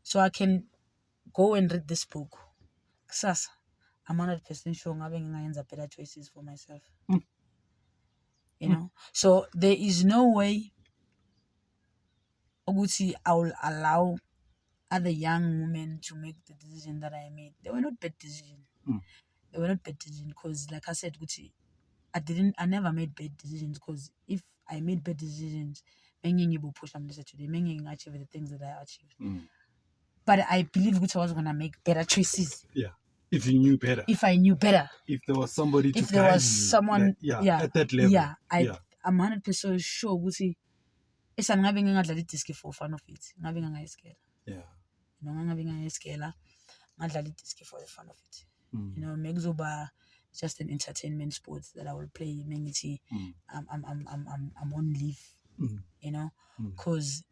so I can go and read this book. Kusasa, I'm 100% sure ngabe ngingayenza better choices for myself. So there is no way Oguti I will allow other young women to make the decision that I made. They were not bad decisions. They were not bad decisions because, like I said, Gucci, I never made bad decisions, because if I made bad decisions, today, achieve the things that I achieved. But I believe Gucci was gonna make better choices. Yeah. If you knew better. If I knew better. If there was somebody to if there was someone at that level. Yeah, I'm 100% sure Gucci. It's I'm having a disk for fun of it. I'm having a scale. Yeah. I'm having a scale. I'm disk for the fun of it. Megzoba just an entertainment sport that I will play. I'm on leave. Because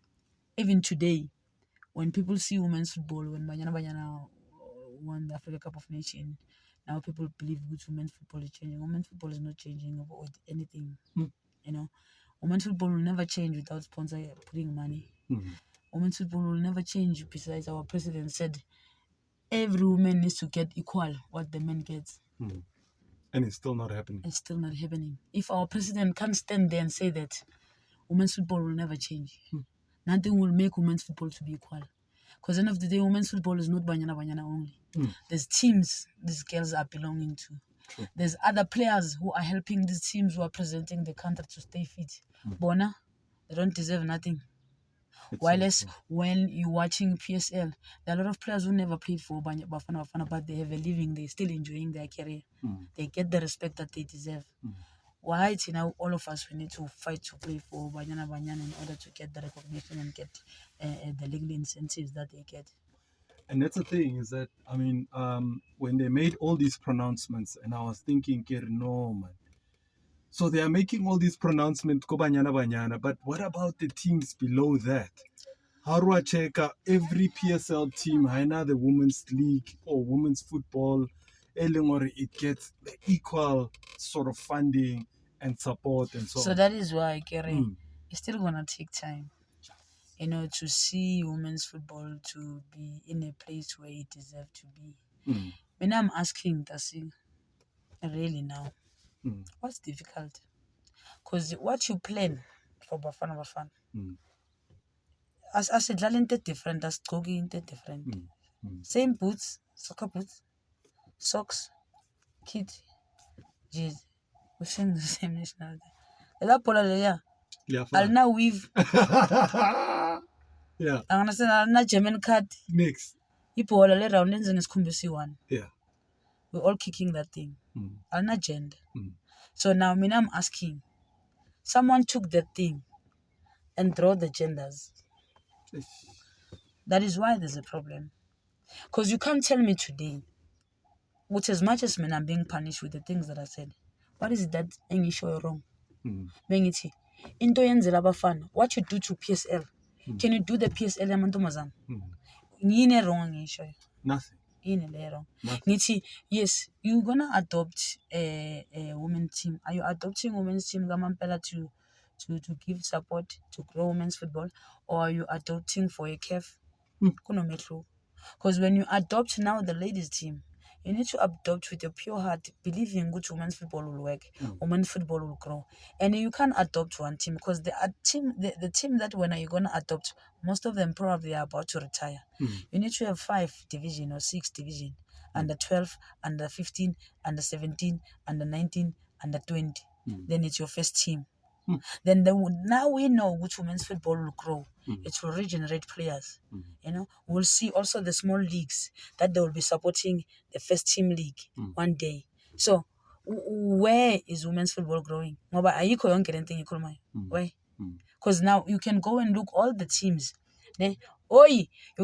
even today, when people see women's football, when Banyana Banyana won the Africa Cup of Nations, now people believe good women's football is changing. Women's football is not changing with anything. Women's football will never change without sponsor putting money. Women's football will never change. Besides, our president said every woman needs to get equal what the men gets. And it's still not happening. It's still not happening. If our president can't stand there and say that women's football will never change, nothing will make women's football to be equal. Because at the end of the day, women's football is not Banyana Banyana only. There's teams these girls are belonging to. True. There's other players who are helping these teams who are presenting the country to stay fit. Bona, they don't deserve nothing. While when you're watching PSL, there are a lot of players who never played for Bafana Bafana, but they have a living, they're still enjoying their career. They get the respect that they deserve. Why all of us, we need to fight to play for Banyana Banyana in order to get the recognition and get the legal incentives that they get. And that's the thing, is that, when they made all these pronouncements, and I was thinking, no, man. So they are making all these pronouncements, go Banyana Banyana, but what about the teams below that? How do I check out every PSL team, haina the women's league or women's football, or it gets the equal sort of funding and support and so on. So that is why, Kerry, it's still going to take time, to see women's football to be in a place where it deserves to be. When I'm asking, Tasi, really now, what's difficult? Because what you plan for Bafana Bafana, as a talent different, as talking different. Same boots, soccer boots, socks, kit, jeans. We sing the same nationality. That pola leya. I'll now weave. Yeah. I'm gonna say I'll German card. Mix. Ipo le round ends in skumbisi one. Yeah. We're all kicking that thing. I'll not gender. So now I'm asking. Someone took that thing and draw the genders. That is why there's a problem. Because you can't tell me today, with as much as I'm being punished with the things that I said, what is it that English or wrong? Into yenzela Bafana, what you do to PSL, Can you do the PSL yamantombazane? Yini wrong ngisho? Nothing. Yini wrong? Ngithi yes, you're gonna adopt a women's team. Are you adopting women's team ngamampela to give support to grow women's football, or are you adopting for a CAF? Kunomehluko. Because when you adopt now the ladies team, you need to adopt with your pure heart, believing good women's football will work, women's football will grow. And you can't adopt one team because the team that when are you gonna adopt, most of them probably are about to retire. You need to have 5 division or 6 division, under 12, under 15, under 17, under 19, under 20. Then it's your first team. Then now we know which women's football will grow. It will regenerate players. We'll see also the small leagues that they will be supporting the first team league one day. So where is women's football growing? Why? Because now you can go and look all the teams. You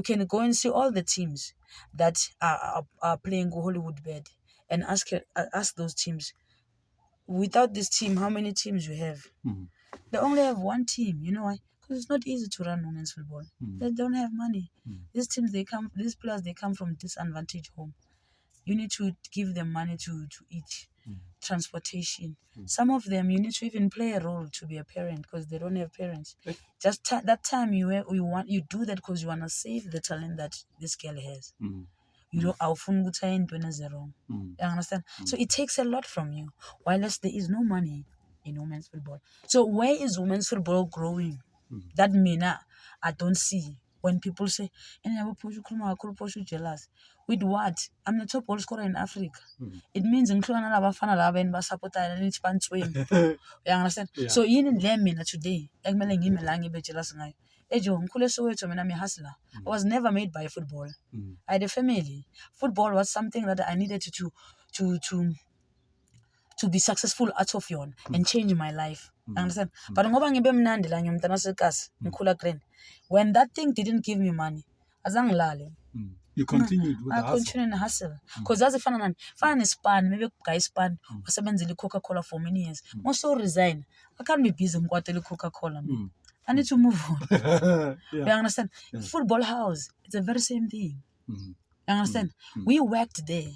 can go and see all the teams that are playing Hollywood bed and ask those teams, without this team, how many teams you have? They only have one team. You know why? Because it's not easy to run women's football. They don't have money. These players, they come from disadvantaged home. You need to give them money to eat, transportation. Some of them, you need to even play a role to be a parent because they don't have parents. Just that time you do that because you want to save the talent that this girl has. You don't wrong. You understand? So it takes a lot from you. While there is no money in women's football. So where is women's football growing? That I don't see. When people say, jealous. With what? I'm the top goal scorer in Africa. It means you understand? Yeah. So in today, hustler. I was never made by football. I had a family. Football was something that I needed to be successful out of yon and change my life. Understand? But when that thing didn't give me money, you continued with the I hustle. continue in hustle. Because as a fan span, maybe guy span, was a Coca-Cola for many years. Most so resign. I can't be busy with Coca-Cola. I need to move on. You understand? Football house, it's the very same thing. You understand? We worked there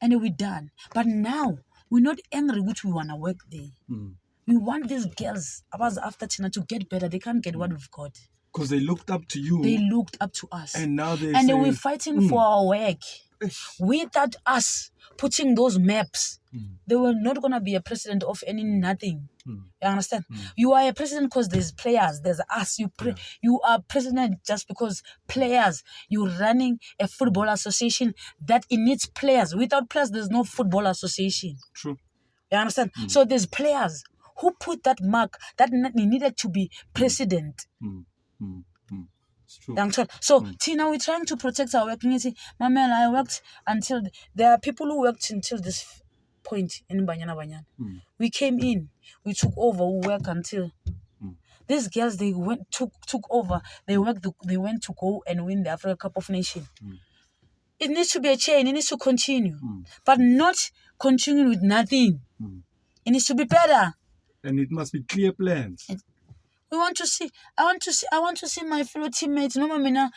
and we're done. But now we're not angry which we wanna work there. We want these girls after Tina to get better. They can't get what we've got. Because they looked up to you. They looked up to us. And now we're fighting for our work. Without us putting those maps, they were not going to be a president of nothing. You understand? You are a president because there's players, there's us. You are president just because players. You're running a football association that it needs players. Without players, there's no football association. True. You understand? So there's players who put that mark that needed to be president. It's true. So, Tina, we're trying to protect our community. My man, I worked until there are people who worked until this point in Banyana Banyana. We came in, we took over, we worked until these girls they took over. They went to go and win the Africa Cup of Nations. It needs to be a chain. It needs to continue, but not continue with nothing. It needs to be better. And it must be clear plans. I want to see my fellow teammates. No mina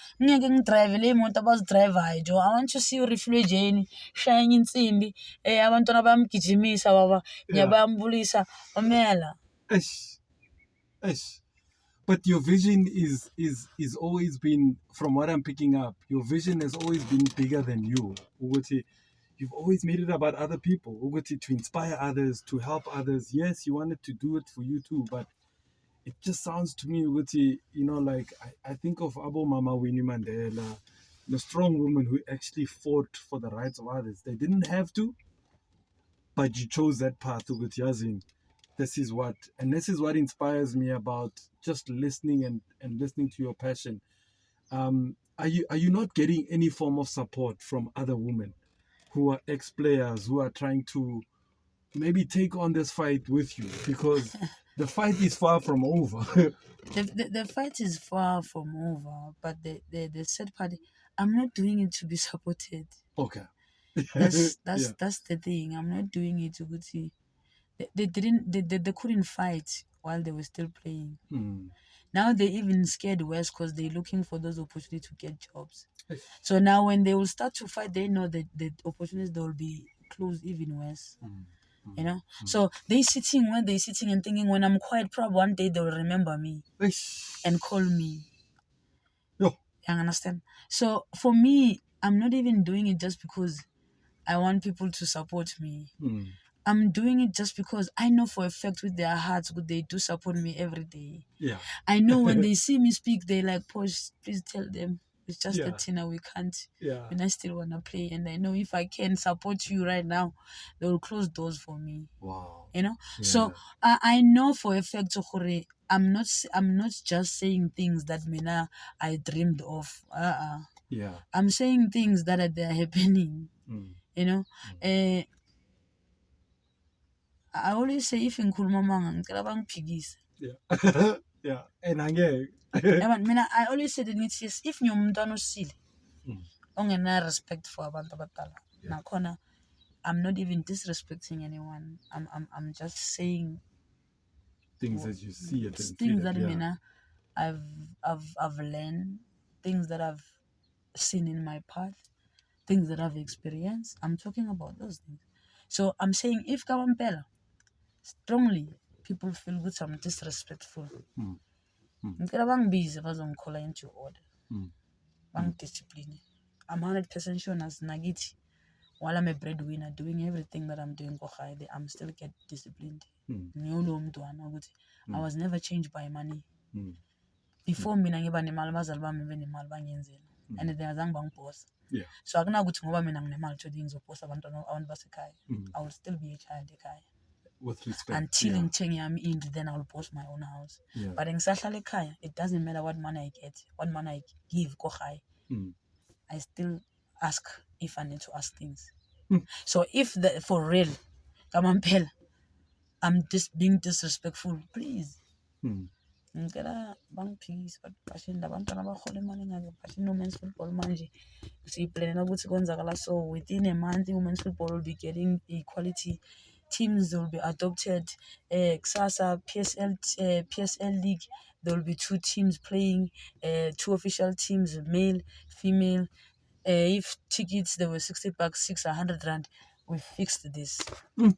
drive le moto driver jo. I want to see reflejeni shining insimbi. Abantwana bayamgijimisa baba. Ngiyabambulisa omela. But your vision is always been, from what I'm picking up, your vision has always been bigger than you. You've always made it about other people. To inspire others, to help others. Yes, you wanted to do it for you too, but it just sounds to me, like I think of Abo Mama Winnie Mandela, the strong woman who actually fought for the rights of others. They didn't have to, but you chose that path, Yazin. This is what inspires me about just listening and listening to your passion. Are you not getting any form of support from other women who are ex-players who are trying to maybe take on this fight with you? Because the fight is far from over. The fight is far from over, but the sad part, I'm not doing it to be supported. Okay. That's the thing. I'm not doing it to see. They couldn't fight while they were still playing. Now they're even scared worse because they're looking for those opportunities to get jobs. So now when they will start to fight, they know that the opportunities they will be closed even worse. You know, so they're sitting and thinking, when I'm quite proud, one day they'll remember me and call me. Yo. You understand? So for me, I'm not even doing it just because I want people to support me. I'm doing it just because I know for a fact with their hearts, they do support me every day. Yeah. I know when they see me speak, they like, Posh, please tell them it's just a Tina, we can't. Yeah. And I still want to play. And I know if I can support you right now, they will close doors for me. Wow. You know? Yeah. So I know for a fact, I'm not just saying things that I dreamed of. Yeah. I'm saying things that they're happening. You know? I always say, if in Kulmamanga, ngicela bangiphikise. Yeah. Yeah. And again. I always say that yes, if ngiyumntwana osile, ongena respect for abantu abadala. Nakhona, I'm not even disrespecting anyone. I'm just saying things that you see it and things feel that it, I've learned, things that I've seen in my path, things that I've experienced. I'm talking about those things. So I'm saying, if Kawampela, strongly people feel good, I'm disrespectful. Ngicela bangibize bazongikhola into order. Bangidiscipline. I'm 100% sure as nagithi, while I'm a breadwinner doing everything that I'm doing, I'm still get disciplined. I was never changed by money. Before mina ngiba nemali, abazali bami benemali bangiyenzela, and they azange bangibhosa. So akunakuthi ngoba mina nginemali today ngizobhosa abantu basekhaya. I will still be a child ekhaya. With respect. Until ngithenge yami indlu, then I will boss my own house. But ngisahlala ekhaya, it doesn't matter what money I get, what money I give kokhaya. I still ask if I need to ask things. So if for real, Kamampela, I'm just being disrespectful, please. Ngicela bangiphikise bashinde abantwana abahola imali engaka women's football manje siyiplanela ukuthi kwenzakala so within a month women's football will be getting equality teams, will be adopted. Kusasa PSL league, there will be 2 teams playing, 2 official teams, male, female. If tickets there were $60, 600 rand, we fixed this.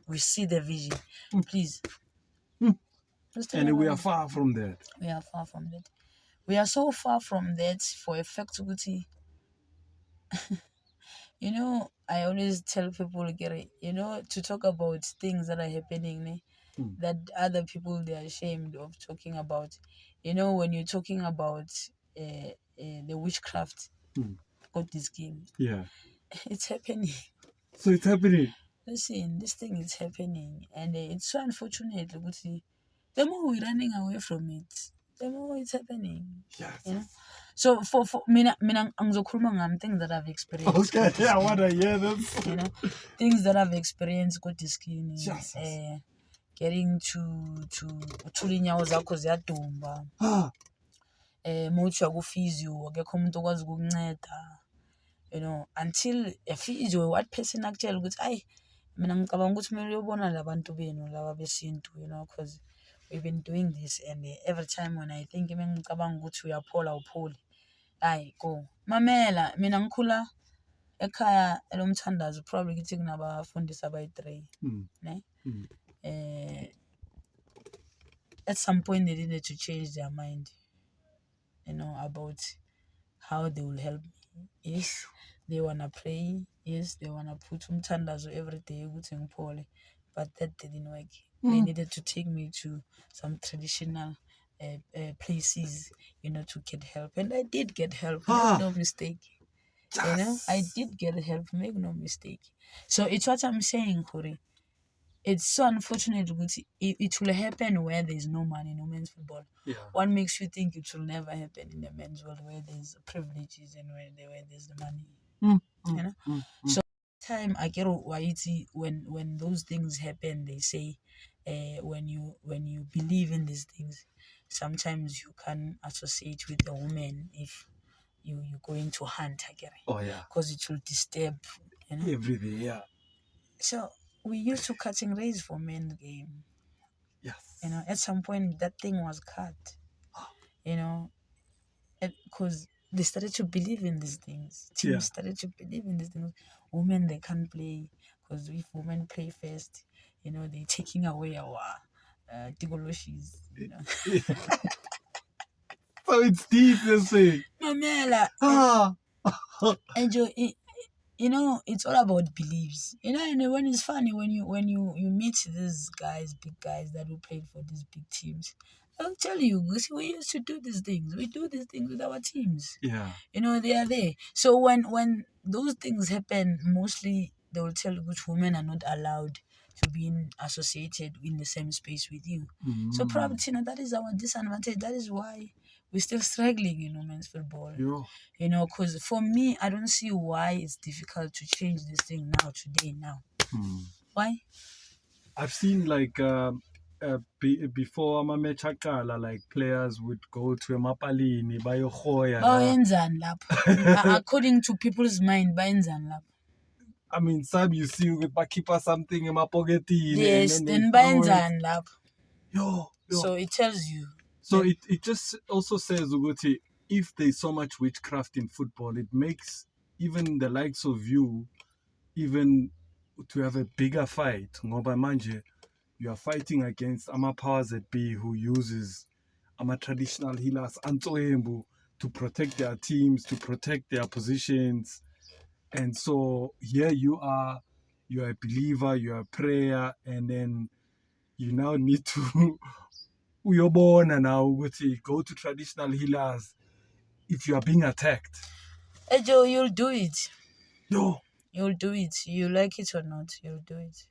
We see the vision. Please. And we are far from that. We are far from that. We are so far from that for a fact. You know, I always tell people, to talk about things that are happening that other people, they are ashamed of talking about. You know, when you're talking about the witchcraft, got this game. Yeah. It's happening. So it's happening. Listen, this thing is happening, and it's so unfortunate. The more we're running away from it, the more it's happening. Yes. You know? So for mina angizokhuluma ngami things that I've experienced. Okay, yeah, I wanna hear this. You know, things that I've experienced got the skin. Getting to uthula inyawo zakho ziyadumba. Muthi uyaku-physio, akekho umuntu okwazi ukukunceda. You know, until a physio, what person akutshela ukuthi ayi mina ngicabanga ukuthi kumele uyobona labantu benu laba besintu, you know, because we've been doing this, and every time when I think ngicabanga ukuthi uyaphola upholi, hayi go mamela, mina ngikhula ekhaya elomthandazo, probably kithi kunabafundisi abayi-3 ne at some point they needed to change their mind, you know, about how they will help me. Yes, they wanna pray, yes, they wanna put umthandazo every day ukuthi ngiphole, but that didn't work. They needed to take me to some traditional places, you know, to get help, and I did get help. Make no mistake. You know, I did get help. Make no mistake. So it's what I'm saying, Kuri. It's so unfortunate. It will happen where there's no money in women's football. Yeah. What makes you think it will never happen in the men's world where there's privileges and where there's the money? You know. So time I get when those things happen, they say, when you believe in these things, sometimes you can associate with a woman if you're going to hunt again. Oh yeah. Because it will disturb, you know. Everything, yeah. So we used to cutting rays for men's game. Yes. You know, at some point that thing was cut. you know, because they started to believe in these things. Teams started to believe in these things. Women, they can't play because if women play first, they're taking away our tigoloshis, So it's deep, you say. Mamela, Ah. and it's all about beliefs. And when it's funny when you meet these guys, big guys that who played for these big teams, I'll tell you, we used to do these things. We do these things with our teams. Yeah. They are there. So when those things happen, mostly they will tell you which women are not allowed to be associated in the same space with you. So probably, that is our disadvantage. That is why we're still struggling in women's football. Yeah. Because for me, I don't see why it's difficult to change this thing today. Why? I've seen like before ama-match aqala, like players would go to emapalini bayohoya la. Bayenzani lapho? According to people's mind, bayenzani lapho? I mean, some you see with bakhipha something emapoketini. Yes, and then they throw it. bayenzani lapho? Yo. So it tells you. So it just also says, Uguti, if there's so much witchcraft in football, it makes even the likes of you even to have a bigger fight. Ngoba manje, you are fighting against ama powers that be who uses ama traditional healers Antoembu to protect their teams, to protect their positions. And so here you are a believer, you are a prayer, and then you now need to uyobona now ukuthi go to traditional healers if you are being attacked. Joe, you'll do it. Yo. You'll do it. You like it or not, you'll do it.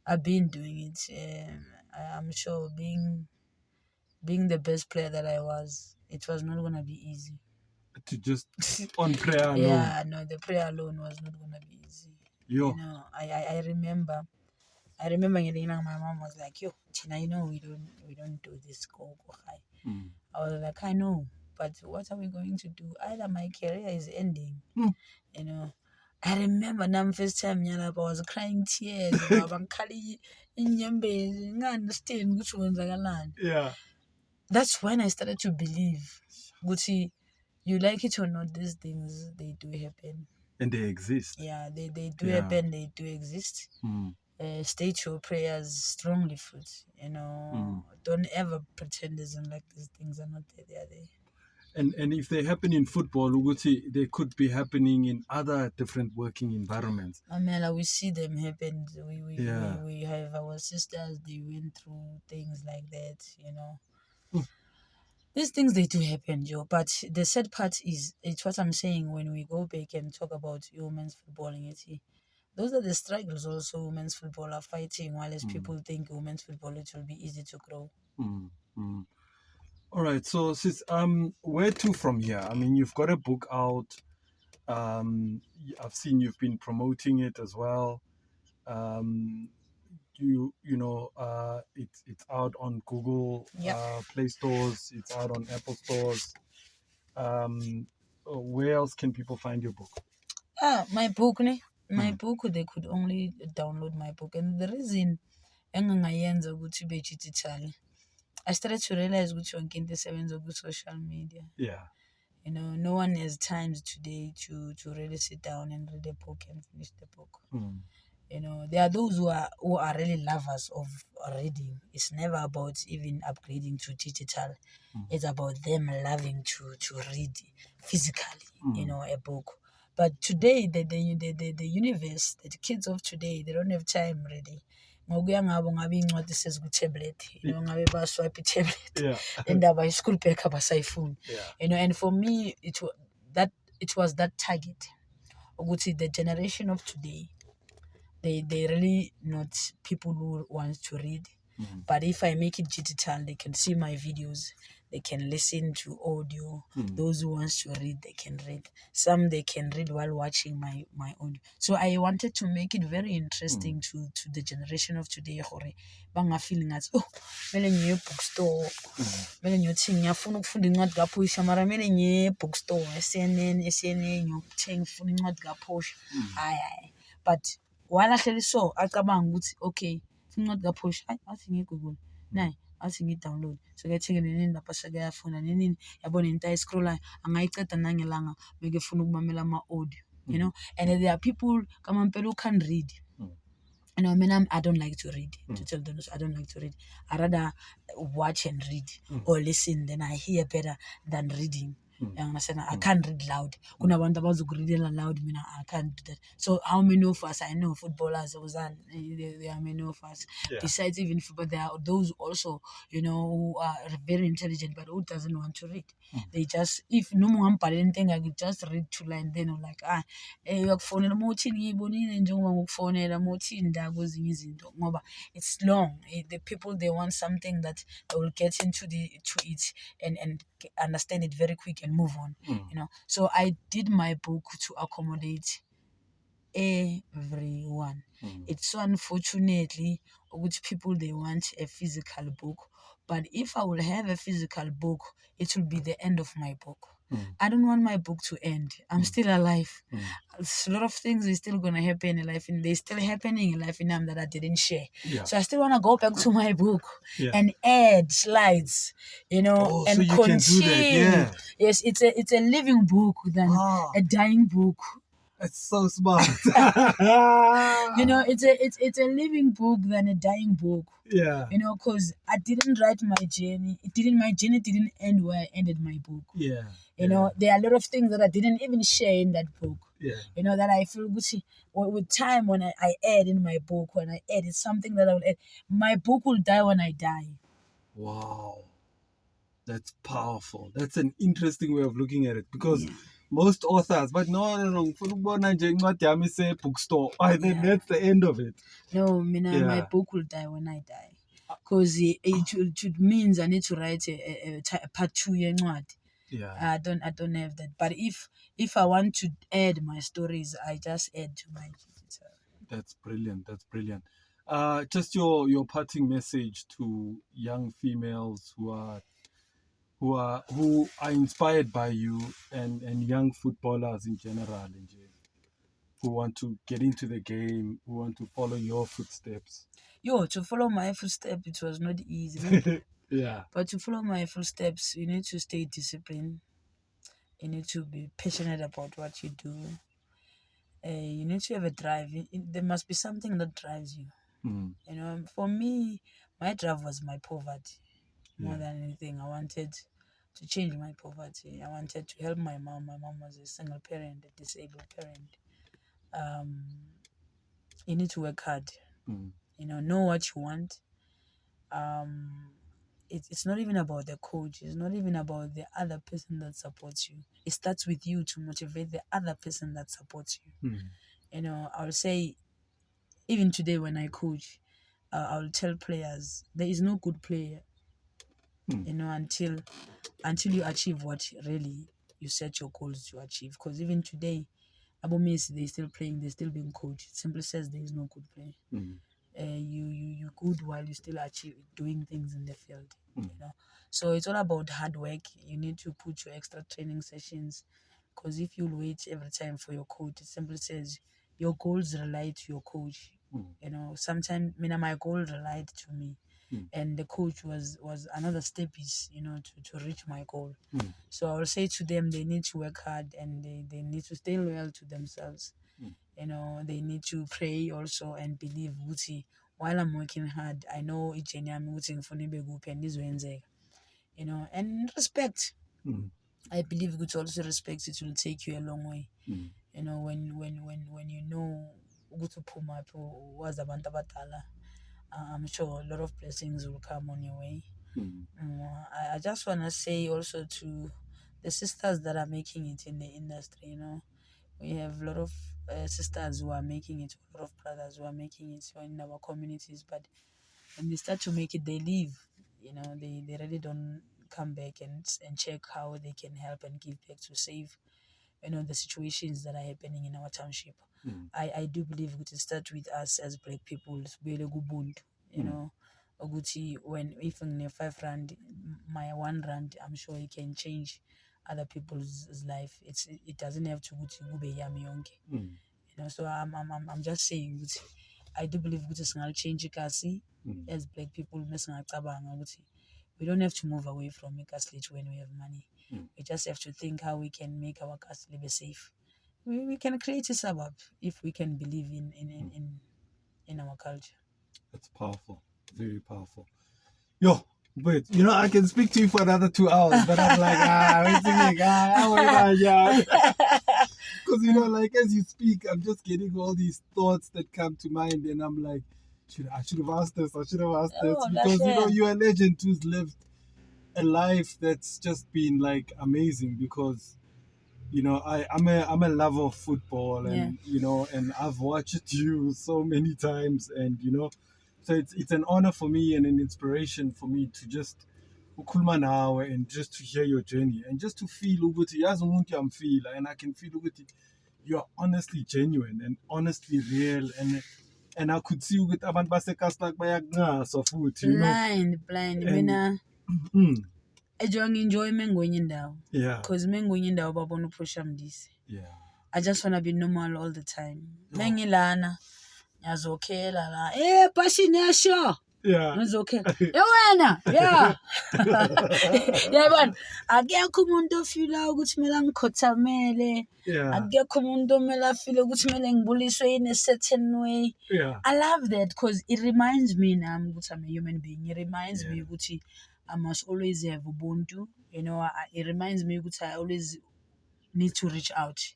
I've been doing it. I'm sure being the best player that I was, it was not gonna be easy. To just on prayer alone. Yeah, no, the prayer alone was not gonna be easy. Yo. I remember getting my mom was like, "Yo, Tina, we don't do this go high." I was like, "I know, but what are we going to do? Either my career is ending, I remember the first time I was crying tears. I'm understand which ones I learned. Yeah. That's when I started to believe. Gucci, you like it or not, these things, they do happen. And they exist. Yeah, they do happen, they do exist. State your prayers strongly, foot. Don't ever pretend isn't like these things are not there. They are there. And if they happen in football, Uguti, they could be happening in other different working environments. Amela, we see them happen. We have our sisters, they went through things like that, These things, they do happen, Joe. But the sad part is, it's what I'm saying when we go back and talk about women's footballing. Those are the struggles also women's football are fighting, while as people think women's football, it will be easy to grow. All right, so sis, where to from here? I mean, you've got a book out. I've seen you've been promoting it as well. It's out on Google Play stores. It's out on Apple stores. Where else can people find your book? My book, my book, they could only download my book, and the reason engangayenza ukuthi ibe digital, I started to realize which one can the sevens of social media. Yeah. No one has time today to really sit down and read a book and finish the book. There are those who are really lovers of reading. It's never about even upgrading to digital. It's about them loving to read physically, a book. But today, the universe, the kids of today, they don't have time really. Ngokuya ngabo ngabe incwadi sezku-tablet, ngabe baswipe i-tablet, indaba i-school bag abasayifuni. And for me, it was that target ukuthi the generation of today, they really not people who want to read. But if I make it digital, they can see my videos, they can listen to audio. Those who want to read, they can read. Some they can read while watching my audio. So I wanted to make it very interesting to the generation of today. Banga feeling as mele ngiye bookstore, mele ngiyothi ngiyafuna ukufunda incwadi kaPortia, mara mele ngiye bookstore, CNN ngiyokuthenga ngifuna incwadi kaPortia. Hayi. But while I so acabanga ukuthi okay, incwadi kaPortia athi ngiyigoogle nayi athi ngiyi-download sekethike nenini lapha sekeyafuna nenini yabona into ayiscrollayo angayiceda nangelanga bekefuna ukumamela ama-audio, you know. And there are people kamampela who can't read. You know, I mean, I don't like to read. To tell the truth, I don't like to read. I rather watch and read or listen. Then I hear better than reading. You understand? I can't read loud. Kunabantu abazokureadela loud. Mina, I can't do that. So how many of us I know footballers? There are many of us. Yeah. Besides even football, there are those also, you know, who are very intelligent but who doesn't want to read. They just, if no more anything, I could just read two lines. Then I'm like, uyakufonela mothini ngiyibonile njengoba ngokufonela mothini da kwezinye izinto ngoba it's long. The people, they want something that they will get into it and understand it very quick and move on, you know. So I did my book to accommodate everyone. It's so unfortunately which people, they want a physical book, but if I will have a physical book, it will be the end of my book. I don't want my book to end. I'm still alive. A lot of things is still gonna happen in life, and they're still happening in life in them that I didn't share. Yeah. So I still wanna go back to my book Yeah. and add slides, you know, Oh, and so you continue. can do that, yeah. Yes, it's a living book than a dying book. That's so smart. You know, it's a living book than a dying book. Yeah. You know, because I didn't write my journey. My journey didn't end where I ended my book. Yeah. You know, there are a lot of things that I didn't even share in that book. Yeah. You know, that I feel good. With time, when I add in my book, when I add, it's something that I will add. My book will die when I die. Wow. That's powerful. That's an interesting way of looking at it, because most authors, but no, bookstore. Then that's the end of it. No, my book will die when I die. Because it means I need to write a part 2 yencwadi. Yeah. I don't have that. But if I want to add my stories, I just add to my digital. That's brilliant. That's brilliant. Just your parting message to young females who are inspired by you, and young footballers in general, who want to get into the game, who want to follow your footsteps. To follow my footsteps, it was not easy. Yeah. But to follow my footsteps, you need to stay disciplined. You need to be passionate about what you do. You need to have a drive. There must be something that drives you. You know, for me, my drive was my poverty. More than anything, I wanted to change my poverty. I wanted to help my mom. My mom was a single parent, a disabled parent. You need to work hard. You know what you want. It's not even about the coach. It's not even about the other person that supports you. It starts with you to motivate the other person that supports you. You know, I'll say, even today when I coach, I'll tell players there is no good player. You know, until you achieve what really you set your goals to achieve. Because even today, Abu Messi, they're still playing, they're still being coached. It simply says there is no good player. You good while you still achieve doing things in the field. You know, so it's all about hard work. You need to put your extra training sessions, because if you wait every time for your coach, it simply says your goals relate to your coach. You know, sometimes my goal relied to me, and the coach was another step is, you know, to reach my goal. So I will say to them, they need to work hard, and they need to stay loyal to themselves. You know, they need to pray also and believe ukuthi while I'm working hard, I know ijeni yami ukuthi ngifuna ibe kuphi and izowenzeka. You know, and respect. I believe ukuthi also respect, it will take you a long way. You know, when you know ukuthi uphumaphi wazi abantu abadala, I'm sure a lot of blessings will come on your way. I just want to say also to the sisters that are making it in the industry, you know, we have a lot of sisters who are making it, a lot of brothers who are making it in our communities, but when they start to make it, they leave. You know, they really don't come back and check how they can help and give back to save, you know, the situations that are happening in our township. I do believe it start with us as black people. You know, ukuthi when if in 5 rand, my 1 rand, I'm sure it can change other people's life. It doesn't have to go to yami yonke. You know, so I'm just saying I do believe ukuthi singalichange ikasi as black people mesingacabanga ukuthi we don't have to move away from ikasi lethu when we have money. We just have to think how we can make our kasi live safe. We can create a suburb if we can believe in our culture. That's powerful. Very powerful. Yo, but I can speak to you for another 2 hours, but I'm like, because like as you speak, I'm just getting all these thoughts that come to mind, and I'm like, I should have asked this, because you're a legend who's lived a life that's just been like amazing. Because I'm a lover of football, and and I've watched you so many times, and so it's an honor for me and an inspiration for me to just ukhuluma nawe and just to hear your journey and just to feel ukuthi yazi umuntu uyamfila, and I can feel ukuthi you're honestly genuine and honestly real, and I could see ukuthi abantu baseKastrak bayakunqasa futhi, blind mina enjoy mengonye indawo, because mengonye indawo babona uPortia Modise. I just want to be normal all the time. Mengilana ngiyazokhela la bashini yasho ngizokhela wena yabona akekho umuntu ofila ukuthi kumele ngikhothamele, akekho umuntu omele afile ukuthi kumele ngibuliswe in a certain way. I love that because it reminds me nami ukuthi I'm a human being. It reminds me ukuthi I must always have ubuntu, it reminds me ukuthi I always need to reach out.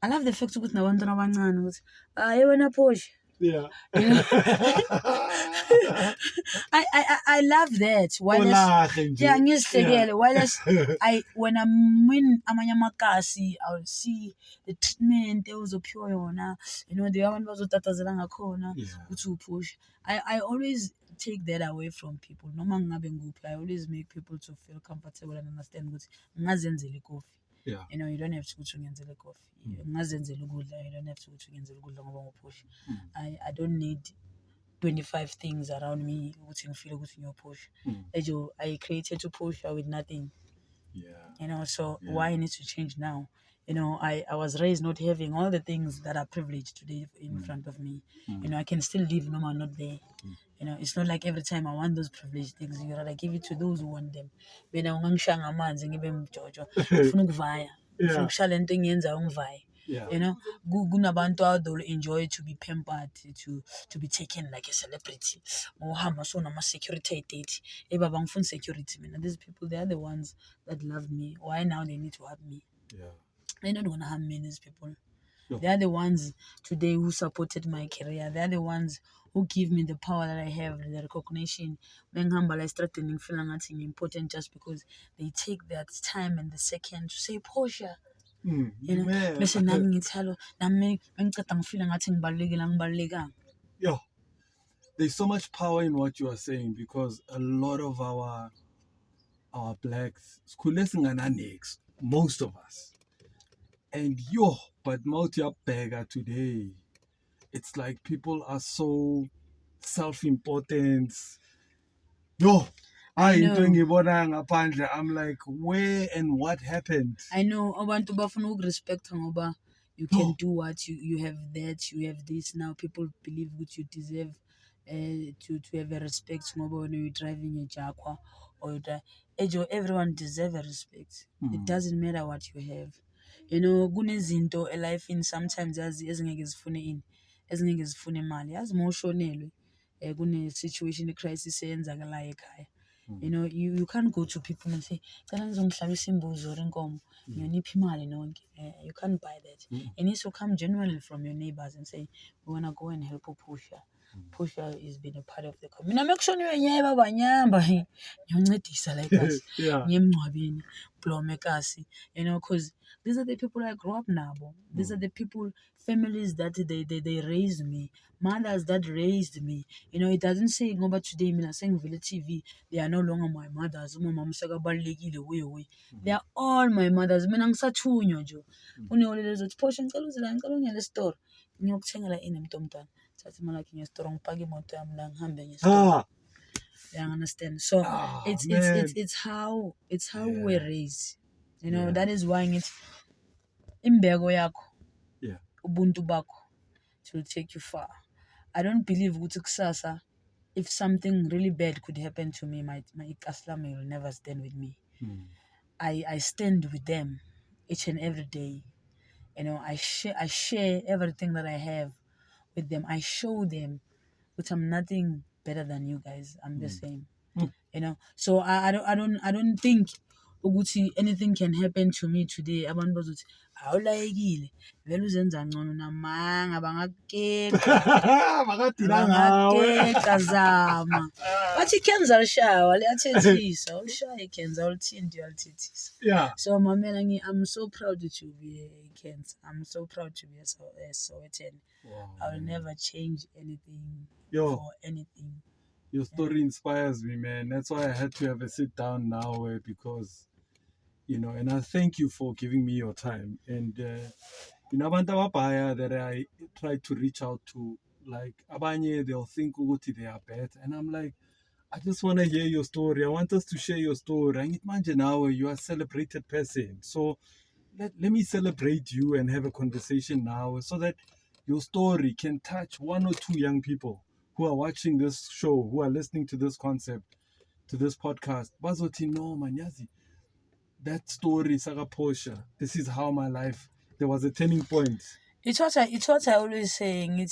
I love the fact ukuthi nabantwana abancane ukuthi wena Portia. I love that. When I'm in amanye amakasi, I'll see the treatment ozophiwa yona, the abantu bazotatazela ngakhona ukuthi uPortia. I always take that away from people. Noma ngabe nguphi, I always make people to feel comfortable and understand ukuthi ngazenzela ikofi. You don't have to go to ngenzele coffee. Ngazenzela ukudla, you don't have to go to ngenzele ukudla ngoba ngoPortia. I don't need 25 things around me ukuthi ngifeel ukuthi ngiyoPortia. I created Portia with nothing. So why I need to change now? I was raised not having all the things that are privileged today in front of me. I can still live no I'm not there. It's not like every time I want those privileged things, you rather give it to those who want them. Bena ungangishanga amanzi ngibe mjojo, ufuna ukuvaya, ufuna ukushala into engiyenzayo ngivaye. Kunabantu out there enjoy to be pampered, to be taken like a celebrity. Mohamba so nama security date. Baba ngifuna security mina. These people, they are the ones that love me. Why now they need to hurt me? They're not gonna harm me, these people. They are the ones today who supported my career. They are the ones who give me the power that I have, the recognition. Mengihamba threatening feeling nothing important just because they take that time and the second to say Portia. Bese nami ngithi hello, nami ngiceda ngifila ngathi ngibalekile ngibalekanga. There's so much power in what you are saying, because a lot of our blacks, most of us. And but multi beggar today, it's like people are so self-important. I'm like, where and what happened? I know abantu bafuna ukurespect ngoba you can do what you have that, you have this. Now people believe that you deserve to have a respect ngoba when you're driving a Jaguar or everyone deserves a respect. It doesn't matter what you have. Kunezinto life in sometimes ezingeke zifune imali, yazi moshonelwe kune situation, a crisis eyenzakalayo ekhaya. You can't go to people and say cela ngizongihlabisa imbuzi or inkomo ngiyonipha imali nonke. You can't buy that. It needs to come genuinely from your neighbors and say we want to go and help Portia. Portia has been a part of the community. Mina mekushoniwe nyeba banyamba ngiyoncedisa la ekhasi ngiyemncwabeni blome ekasi, because these are the people I grew up nabo. These are the people, families that they raised me, mothers that raised me. It doesn't say ngoba today mina sengivele TV they are no longer my mothers. Umama msakabalekile we. They are all my mothers. Mina ngisathunywa nje. Uneolele zothi Portia ngicela uzila ngicela ungene store ngiyokuthengela ini mntomntwana. Thatha imali yakhe nge-store ngipake imoto yami la ngihambe nge-store. You understand? So it's how we're raised. That is why it's imbeko yakho. ubuntu bakho, it will take you far. I don't believe ukuthi kusasa, if something really bad could happen to me, my Islami will never stand with me. I stand with them each and every day. You know, I share everything that I have with them. I show them that I'm nothing better than you guys. I'm the same. You know, so I don't think ukuthi anything can happen to me today. Abantu bazothi awulayekile vele uzenza ngcono namanga bangakeka zama bathi ikhenza lishawa liyathethisa ulishaye ikhenza ulithindi uyalithethisa. Yeah. So my man, I'm so proud to be Kent. I'm so proud to be a Sowetan. Wow, I will never change anything Yo. for anything. Your story inspires me, man. That's why I had to have a sit down now, because, you know, and I thank you for giving me your time. And, you know, abantu ababhaya that I try to reach out to, like, abanye, they'll think ukuthi they are bad. And I'm like, I just want to hear your story. I want us to share your story. And imagine now you are a celebrated person. So let me celebrate you and have a conversation now so that your story can touch one or two young people who are watching this show, who are listening to this concept, to this podcast. Bazothi no manyazi. That story, Saga Portia. This is how my life. There was a turning point. It's what I always saying.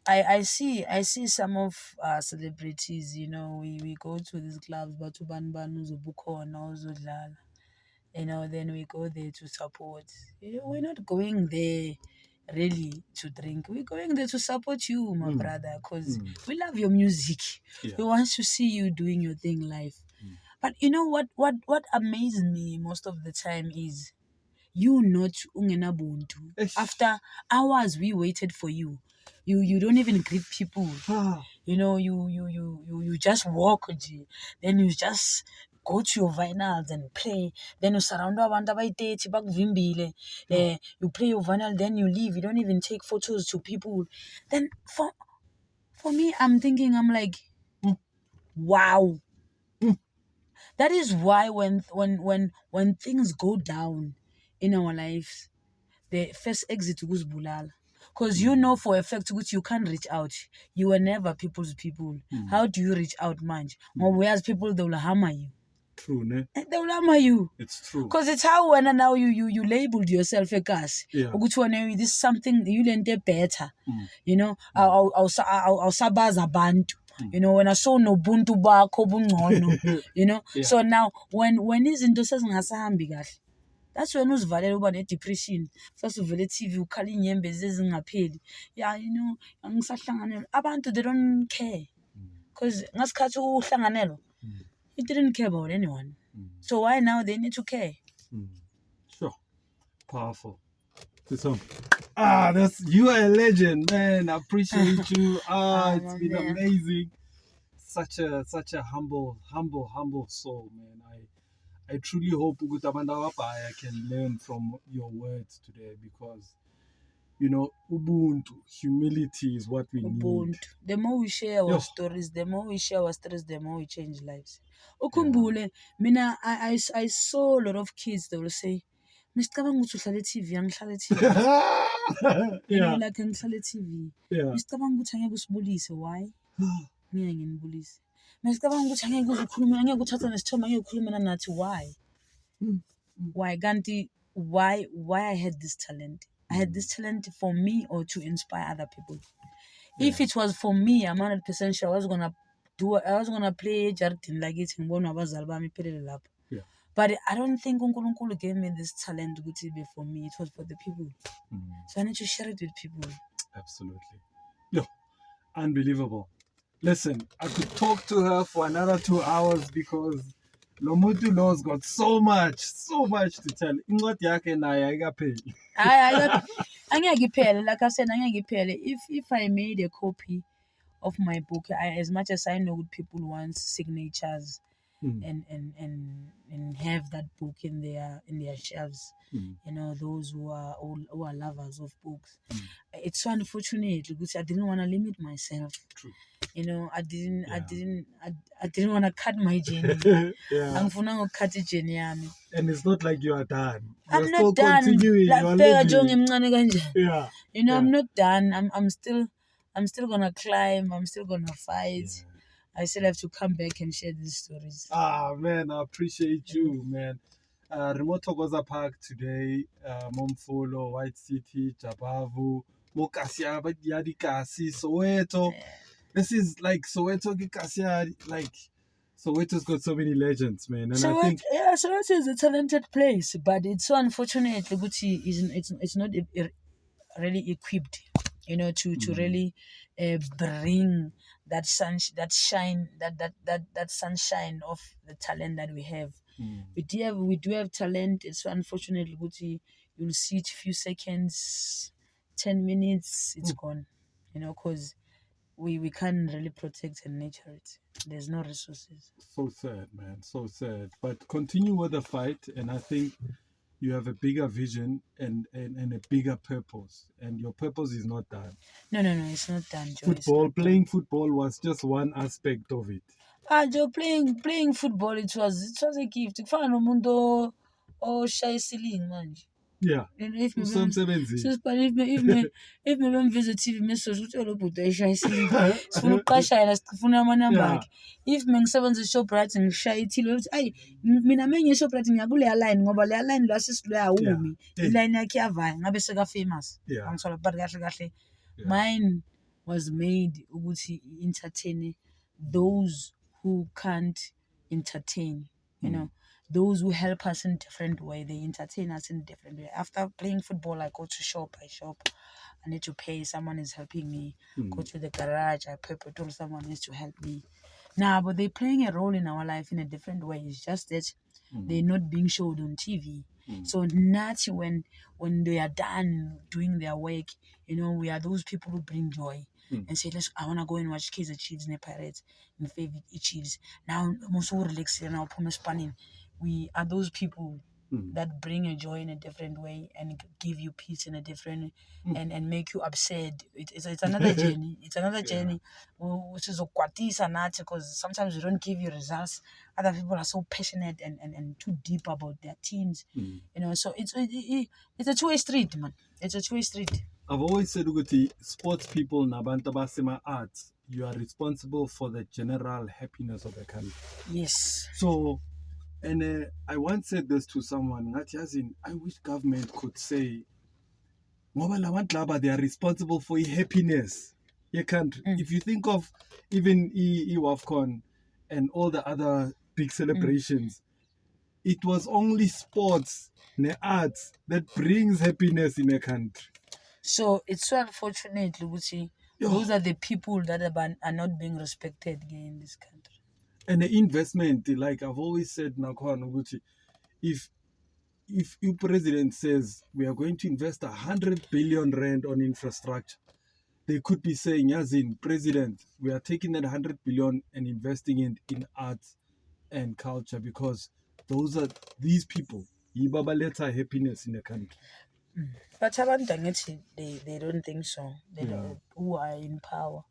I see some of celebrities. You know, we go to these clubs, but you know, then we go there to support. You know, we're not going there really to drink. We're going there to support you, my brother, because we love your music. Yeah. We want to see you doing your thing live. But you know what amazes me most of the time is you not ungenabuntu. After hours we waited for you. You don't even greet people. You know, you just walk, then you just go to your vinyls and play. Then you surround abantu abayi-30 bakuvimbile. You play your vinyl, then you leave. You don't even take photos to people. Then for me, I'm thinking, I'm like, wow. That is why when things go down in our lives, the first exit was bulala. Because you know for a fact which you can't reach out. You were never people's people. How do you reach out, man? Or whereas people, they will hammer you. True, ne? They will hammer you. It's true. Because it's how when now you labeled yourself a gas. Yeah. This is something you learned better. You know, I'll sabaz abantu. You know, when I saw no buntu bakho bungcono. You know, so now when izinto sezingasahambi kahle, that's when uzivalela uba ne-depression. Sasuvele TV ukhala inyembezi ezingapheli. Yeah, you know, angisahlanganelwa. Abantu, they don't care. Because ngasikhathi uhlanganelwa, he didn't care about anyone. So why now they need to care? Sure. Powerful. You are a legend, man. I appreciate you. It's been amazing. Such a humble soul, man. I truly hope ukuthi abantu ababhaya can learn from your words today, because, you know, ubuntu, humility is what we need. The more we share our stories, the more we change lives. Ukhumbule, mina, I saw a lot of kids, they will say, Misicabanga ukuthi uhlale TV, angihlale TV. You know, like angihlale TV. Misicabanga ukuthi angeke usibulise, why? Ngeke nginibulise. Misicabanga ukuthi angeke uzukhuluma, angeke uthathe nesithombe, angeke ukhulume nathi, why? Why Ganti? Why I had this talent? I had this talent for me or to inspire other people. If it was for me, I'm 100% sure I was gonna play Jardin like it in one of us album. But I don't think uNkulunkulu gave me this talent to be for me. It was for the people. So I need to share it with people. Absolutely. Yo, unbelievable. Listen, I could talk to her for another 2 hours because Lomutu Law's got so much to tell. Incwadi yakhe nayo ayikapheli. Like I said, if I made a copy of my book, as much as I know people want signatures and have that book in their shelves, you know, those who are lovers of books. It's so unfortunate because I didn't want to limit myself. True. I didn't want to cut my journey. Yeah. Angifuna ngokucut ijeni yami. And it's not like you are done. You're I'm still not done. continuing. Like You're bheka nje living. ngimncane kanjani. Yeah. I'm not done. I'm still gonna climb. I'm still gonna fight. Yeah. I still have to come back and share these stories. Ah, man, I appreciate you, man. Remote Togoza Park today, Momfolo, White City, Jabavu, Mokasia, Yadikasi, Soweto. This is like Soweto, Kikasia, like Soweto's got so many legends, man. And I think Soweto is a talented place, but it's so unfortunate. Gucci it's not really equipped, to really bring that that sunshine of the talent that we have. We do have talent. It's so unfortunate, Gucci. You'll see it few seconds, 10 minutes, it's gone. Because we can't really protect and nurture it. There's no resources. so sad, man, so sad. But continue with the fight, and I think you have a bigger vision and a bigger purpose, and your purpose is not done. No, it's not done, Joe. Football, playing football was just one aspect of it. Joe, playing football, it was a gift. Kufana nomuntu oshaya ceiling manje. Yeah. If me Usemsebenzini. if me bemveza TV message ukuthi lo bhuti ayishaya ceiling. Sifuna ukuqashayela sifuna amanamba akhe. If me ngisebenza eShoprite ngishaya ithile ukuthi ayi mina menye eShoprite ngiyakuleya line ngoba leya line la sisiloya awumi. Iline yakhe yavaya ngabe seka famous. Angithola but kahle. Mine was made ukuthi entertain those who can't entertain, those who help us in different way. They entertain us in different way. After playing football, I go to shop. I need to pay. Someone is helping me. Go to the garage. I pay petrol. Someone needs to help me. But they're playing a role in our life in a different way. It's just that they're not being showed on TV. So not when they are done doing their work, we are those people who bring joy and say, I want to go and watch Kaizer Chiefs and the Pirates and favorite Chiefs. Now I'm also relaxed now, promise spanning. We are those people that bring a joy in a different way and give you peace in a different and make you upset. It's another journey. It's another journey which is because sometimes we don't give you results. Other people are so passionate and too deep about their teams. So it's a two-way street, man. It's a two-way street. I've always said ukuthi sports people nabantu abasema arts, you are responsible for the general happiness of the country. Yes. So, and I once said this to someone, I wish government could say, ngoba la bantu laba, they are responsible for happiness your country. If you think of even WAFCON and all the other big celebrations, it was only sports and arts that brings happiness in a country. So it's so unfortunate, Lucy. Those are the people that are not being respected in this country. And the investment, like I've always said, Nakwano, if your president says we are going to invest 100 billion rand on infrastructure, they could be saying, Yazin, President, we are taking that 100 billion and investing it in arts and culture because these people, yibabaleta happiness in the country. But they don't think so. They don't, who are in power.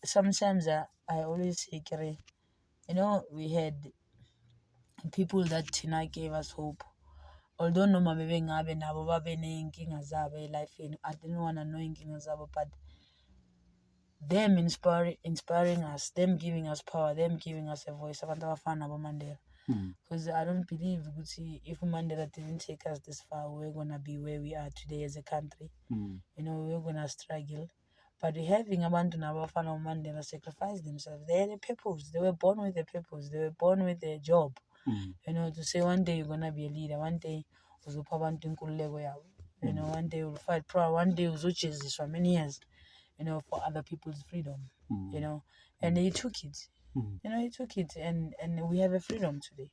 Sometimes I always say, we had people that tonight gave us hope. Although no maybe ngabe nabo babe neyinkinga zabo life, I didn't want to know inkinga zabo, but them inspiring us, them giving us power, them giving us a voice. Abantu abafana boMandela. Because I don't believe if Mandela didn't take us this far, we're gonna be where we are today as a country. We're gonna struggle. But having abantu nabafana boMandela sacrificed themselves. They had a purpose. They were born with a purpose. They were born with a job. To say one day you're gonna be a leader, one day uzopha abantu inkululeko yabo. One day you'll fight proud, one day uzochase for many years, for other people's freedom. And he took it. He took it and we have a freedom today.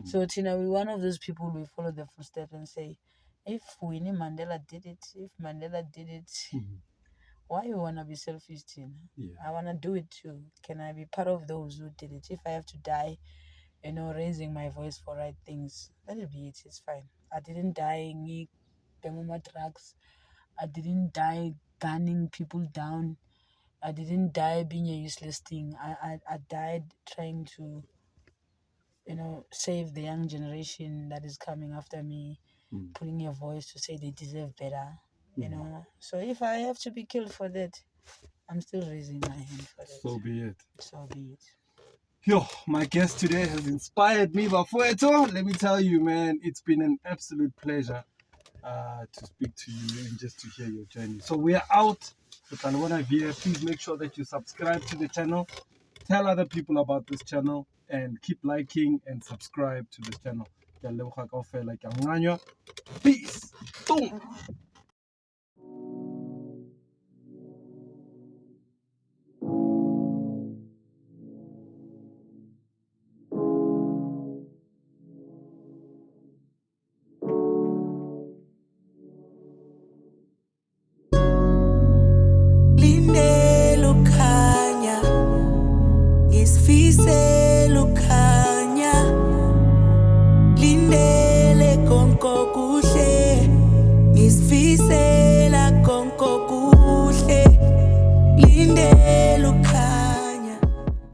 So Tina, we're one of those people who follow the footsteps and say, if Winnie Mandela did it, why you wanna be selfish, Tina? I wanna do it too. Can I be part of those who did it? If I have to die, raising my voice for right things, let it be it. It's fine. I didn't die drugs. I didn't die gunning people down. I didn't die being a useless thing. I died trying to, save the young generation that is coming after me, putting a voice to say they deserve better, So if I have to be killed for that, I'm still raising my hand for that. So be it. So be it. Yo, my guest today has inspired me, Bafweto. Let me tell you, man, it's been an absolute pleasure to speak to you and just to hear your journey. So we are out with Banyana Banyana. Please make sure that you subscribe to the channel, tell other people about this channel, and keep liking and subscribe to this channel. Peace. Boom. Lindele konko kuhle ngisifise